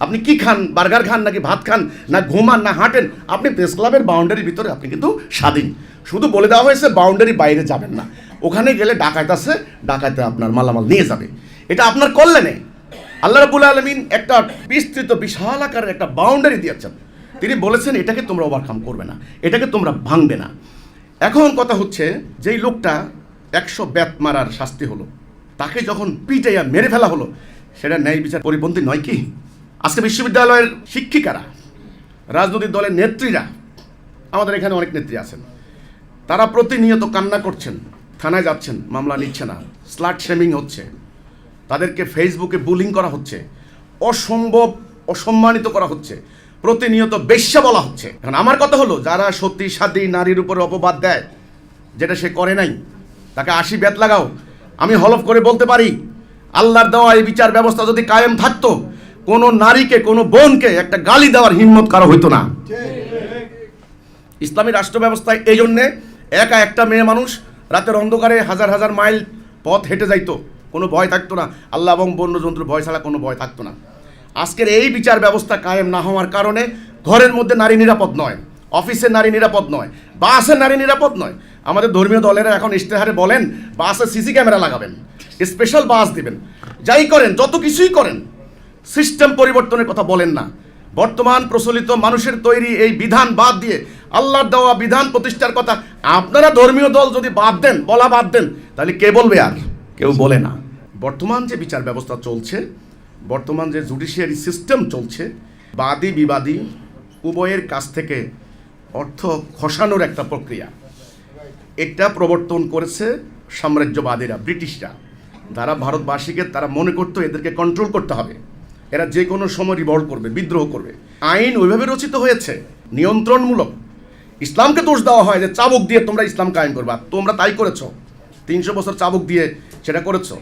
আপনি কি খান, বার্গার খান নাকি ভাত খান, না ঘুমান না হাঁটেন, আপনি প্রেস ক্লাবের বাউন্ডারির ভিতরে আপনি কিন্তু স্বাধীন। শুধু বলে দেওয়া হয়েছে বাউন্ডারি বাইরে যাবেন না, ওখানে গেলে ডাকাত আছে, ডাকাতে আপনার মালামাল নিয়ে যাবে। এটা আপনার কল্যাণে আল্লাহ রাব্বুল আলামিন একটা বিস্তৃত বিশাল আকারের একটা বাউন্ডারি দিয়েছেন। তিনি বলেছেন এটাকে তোমরা ওভারকাম করবে না, এটাকে তোমরা ভাঙবে না। এখন কথা হচ্ছে, যেই লোকটা 100 বেত মারার শাস্তি হলো, তাকে যখন পিটাইয়া মেরে ফেলা হলো, সেটা ন্যায় বিচার পরিপন্থী নয় কি? আজকে বিশ্ববিদ্যালয়ের শিক্ষিকারা, রাজনৈতিক দলের নেত্রীরা, আমাদের এখানে অনেক নেত্রী আছেন, তারা প্রতিনিয়ত কান্না করছেন, থানায় যাচ্ছেন, মামলা নিচ্ছে না, স্লাট শেমিং হচ্ছে, তাদেরকে ফেসবুকে বুলিং করা হচ্ছে, অসম্ভব অসম্মানিত করা হচ্ছে, প্রতিনিয়ত বেশ্যা বলা হচ্ছে। এখন আমার কথা হলো, যারা সতী সাধ্বী নারীর উপরে অপবাদ দেয়, যেটা সে করে নাই, তাকে 80 বেত লাগাও। আমি হলফ করে বলতে পারি আল্লাহর দেওয়া এই বিচার ব্যবস্থা যদি কায়েম থাকতো, কোনো নারীকে কোনো বোনকে একটা গালি দেওয়ার হিম্মত করা হইতো না। ইসলামী রাষ্ট্র ব্যবস্থায় এই জন্যে একা একটা মেয়ে মানুষ রাতের অন্ধকারে হাজার হাজার মাইল পথ হেঁটে যাইতো, কোনো ভয় থাকতো না, আল্লাহ এবং বন্যজন্তুর ভয় ছাড়া কোনো ভয় থাকতো না। আজকের এই বিচার ব্যবস্থা কায়েম না হওয়ার কারণে ঘরের মধ্যে নারী নিরাপদ নয়, অফিসে নারী নিরাপদ নয়, বাসে নারী নিরাপদ নয়। আমাদের ধর্মীয় দলেরা এখন ইশতেহারে বলেন বাসে সিসি ক্যামেরা লাগাবেন, স্পেশাল বাস দিবেন, যাই করেন, যত কিছুই করেন, সিস্টেম পরিবর্তনের কথা বলেন না। বর্তমান প্রচলিত মানুষের তৈরি এই বিধান বাদ দিয়ে আল্লাহর দেওয়া বিধান প্রতিষ্ঠার কথা আপনারা ধর্মীয় দল যদি বাদ দেন, বলা বাদ দেন, তাহলে কে বলবে? আর কেউ বলে না। বর্তমান যে বিচার ব্যবস্থা চলছে, বর্তমান যে জুডিশিয়ারি সিস্টেম চলছে, বাদী বিবাদী উভয়ের কাছ থেকে অর্থ খসানোর একটা প্রক্রিয়া, এটা প্রবর্তন করেছে সাম্রাজ্যবাদীরা, ব্রিটিশরা। যারা ভারতবাসীকে তারা মনে করতো এদেরকে কন্ট্রোল করতে হবে, এরা যে কোনো সময় রিভল্ট করবে, বিদ্রোহ করবে। আইন ওইভাবে রচিত হয়েছে নিয়ন্ত্রণমূলক। ইসলামকে দোষ দেওয়া হয় যে চাবুক দিয়ে তোমরা ইসলাম কায়েম করবা, তোমরা তাই করেছো, 300 বছর চাবুক দিয়ে সেটা করেছো।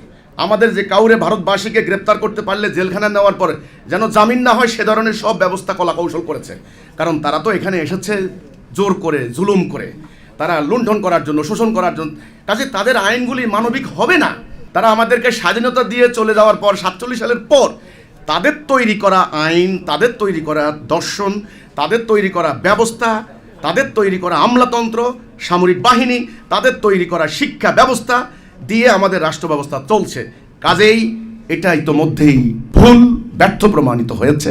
আমাদের যে কাউরে ভারতবাসীকে গ্রেপ্তার করতে পারলে জেলখানায় নেওয়ার পরে যেন জামিন না হয় সে ধরনের সব ব্যবস্থা কলা কৌশল করেছে। কারণ তারা তো এখানে এসেছে জোর করে, জুলুম করে, তারা লুণ্ঠন করার জন্য, শোষণ করার জন্য। কাজে তাদের আইনগুলি মানবিক হবে না। তারা আমাদেরকে স্বাধীনতা দিয়ে চলে যাওয়ার পর 47 সালের পর তাদের তৈরি করা আইন, তাদের তৈরি করা দর্শন, তাদের তৈরি করা ব্যবস্থা, তাদের তৈরি করা আমলাতন্ত্র, সামরিক বাহিনী, তাদের তৈরি করা শিক্ষা ব্যবস্থা দিয়ে আমাদের রাষ্ট্র ব্যবস্থা চলছে। কাজেই এটা ইতোমধ্যেই ভুল, ব্যর্থ প্রমাণিত হয়েছে,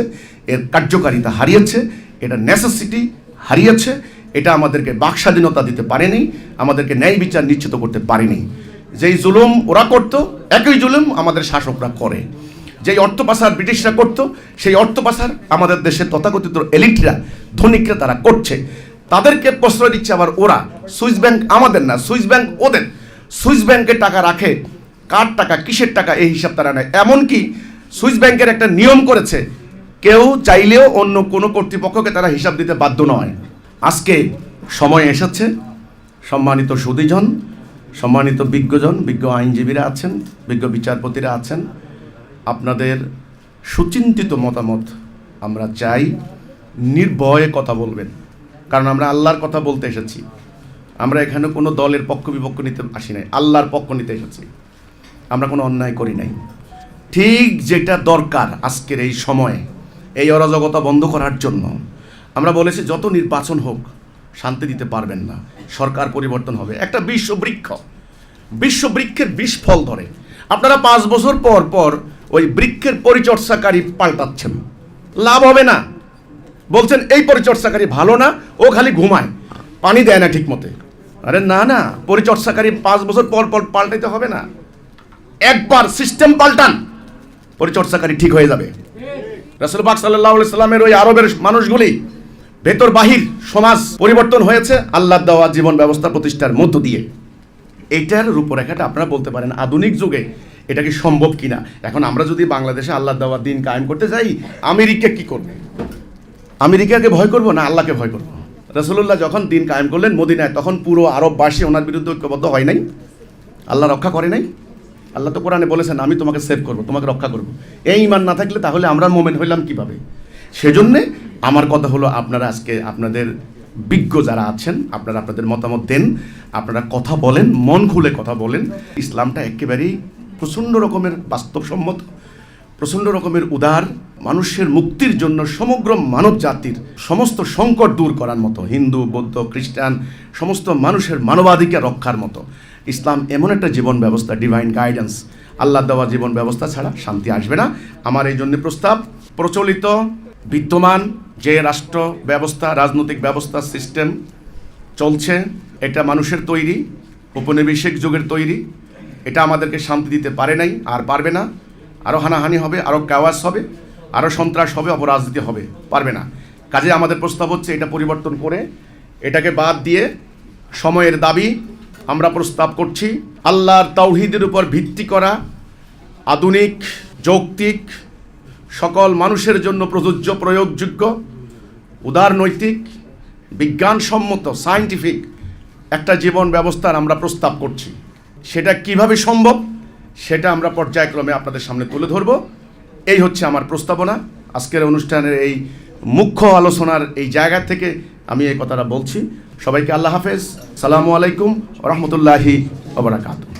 এর কার্যকারিতা হারিয়েছে, এটা নেসেসিটি হারিয়েছে, এটা আমাদেরকে বাক স্বাধীনতা দিতে পারেনি, আমাদেরকে ন্যায় বিচার নিশ্চিত করতে পারেনি। যেই জুলুম ওরা করতো একই জুলুম আমাদের শাসকরা করে। যেই অর্থ পাচার ব্রিটিশরা করতো সেই অর্থ পাচার আমাদের দেশের তথাকথিত এলিটরা, ধনিকরা তারা করছে। তাদেরকে প্রশ্রয় দিচ্ছে আবার ওরা। সুইস ব্যাংক আমাদের না, সুইস ব্যাংক ওদের। সুইস ব্যাংকে টাকা রাখে, কার টাকা, কিসের টাকা, এই হিসাব তারা নেয়। এমনকি সুইস ব্যাংকের একটা নিয়ম করেছে, কেউ চাইলেও অন্য কোনো কর্তৃপক্ষকে তারা হিসাব দিতে বাধ্য নয়। আজকে সময় এসেছে, সম্মানিত সুধীজন, সম্মানিত বিজ্ঞজন, বিজ্ঞ আইনজীবীরা আছেন, বিজ্ঞ বিচারপতিরা আছেন, আপনাদের সুচিন্তিত মতামত আমরা চাই। নির্ভয়ে কথা বলবেন, কারণ আমরা আল্লাহর কথা বলতে এসেছি। আমরা এখানে কোনো দলের পক্ষ বিপক্ষ নিতে আসি নাই, আল্লাহর পক্ষ নিতে এসেছি। আমরা কোনো অন্যায় করি নাই। ঠিক যেটা দরকার আজকের এই সময়ে এই অরাজকতা বন্ধ করার জন্য আমরা বলেছি যত নির্বাচন হোক শান্তি দিতে পারবেন না, সরকার পরিবর্তন হবে। একটা বিশ্ববৃক্ষের বিষ ফল ধরে, আপনারা 5 বছর পর পর ওই বৃক্ষের পরিচর্যাকারী পাল্টাচ্ছেন, লাভ হবে না। বলছেন এই পরিচর্যাকারী ভালো না, ও খালি ঘুমায়, পানি দেয় না ঠিক মতে। আরে না না, পরিচর্যাকারী 5 বছর পর পর পাল্টাইতে হবে না, একবার সিস্টেম পাল্টান, পরিচর্যাকারী ঠিক হয়ে যাবে। রাসূল পাক সাল্লাল্লাহু আলাইহি সাল্লামের ওই আরবের মানুষগুলি ভেতর বাহির সমাজ পরিবর্তন হয়েছে আল্লাহর দেওয়া জীবন ব্যবস্থা প্রতিষ্ঠার মধ্য দিয়ে। এইটার রূপরেখাটা আপনারা বলতে পারেন আধুনিক যুগে এটা কি সম্ভব কিনা। এখন আমরা যদি বাংলাদেশে আল্লাহর দেওয়া দিন কায়েম করতে যাই, আমেরিকা কি করবে? আমেরিকাকে ভয় করবো না আল্লাহকে ভয় করবো? রাসূলুল্লাহ যখন দিন কায়েম করলেন মদিনায়, তখন পুরো আরববাসী ওনার বিরুদ্ধে ঐক্যবদ্ধ হয় নাই? আল্লাহ রক্ষা করে নাই? আল্লাহ তো কোরআনে বলেছেন আমি তোমাকে সেভ করবো, তোমাকে রক্ষা করবো। এই ঈমান না থাকলে তাহলে আমরা মোমেন হইলাম কিভাবে? সেজন্যে আমার কথা হলো, আপনারা আজকে আপনাদের বিজ্ঞ যারা আছেন আপনারা আপনাদের মতামত দেন, আপনারা কথা বলেন, মন খুলে কথা বলেন। ইসলামটা একেবারেই প্রচণ্ড রকমের বাস্তবসম্মত, প্রচণ্ড রকমের উদার, মানুষের মুক্তির জন্য সমগ্র মানব জাতির সমস্ত সংকট দূর করার মতো, হিন্দু বৌদ্ধ খ্রিস্টান সমস্ত মানুষের মানবাধিকার রক্ষার মতো ইসলাম এমন একটা জীবন ব্যবস্থা, ডিভাইন গাইডেন্স, আল্লাহ দেওয়া জীবন ব্যবস্থা ছাড়া শান্তি আসবে না। আমার এই জন্য প্রস্তাব, প্রচলিত বিদ্যমান যে রাষ্ট্র ব্যবস্থা, রাজনৈতিক ব্যবস্থা, সিস্টেম চলছে, এটা মানুষের তৈরি, উপনিবেশিক যুগের তৈরি। এটা আমাদেরকে শান্তি দিতে পারে নাই, আর পারবে না। আরও হানাহানি হবে, আরও কাওয়াস হবে, আরও সন্ত্রাস হবে, অপরাজনীতি হবে, পারবে না। কাজে আমাদের প্রস্তাব হচ্ছে এটা পরিবর্তন করে, এটাকে বাদ দিয়ে সময়ের দাবি আমরা প্রস্তাব করছি আল্লাহর তাওহীদের উপর ভিত্তি করা, আধুনিক, যৌক্তিক, সকল মানুষের জন্য প্রযোজ্য, প্রয়োগযোগ্য, উদার নৈতিক, বিজ্ঞানসম্মত, সায়েন্টিফিক একটা জীবন ব্যবস্থার আমরা প্রস্তাব করছি। সেটা কিভাবে সম্ভব সেটা আমরা পর্যায়ক্রমে আপনাদের সামনে তুলে ধরব। এই হচ্ছে আমার প্রস্তাবনা। আজকের অনুষ্ঠানের এই মুখ্য আলোচনার এই জায়গা থেকে আমি এই কথাটা বলছি। সবাইকে আল্লাহ হাফেজ, সালামু আলাইকুম ওয়া রাহমাতুল্লাহি ওয়া বারাকাতুহু।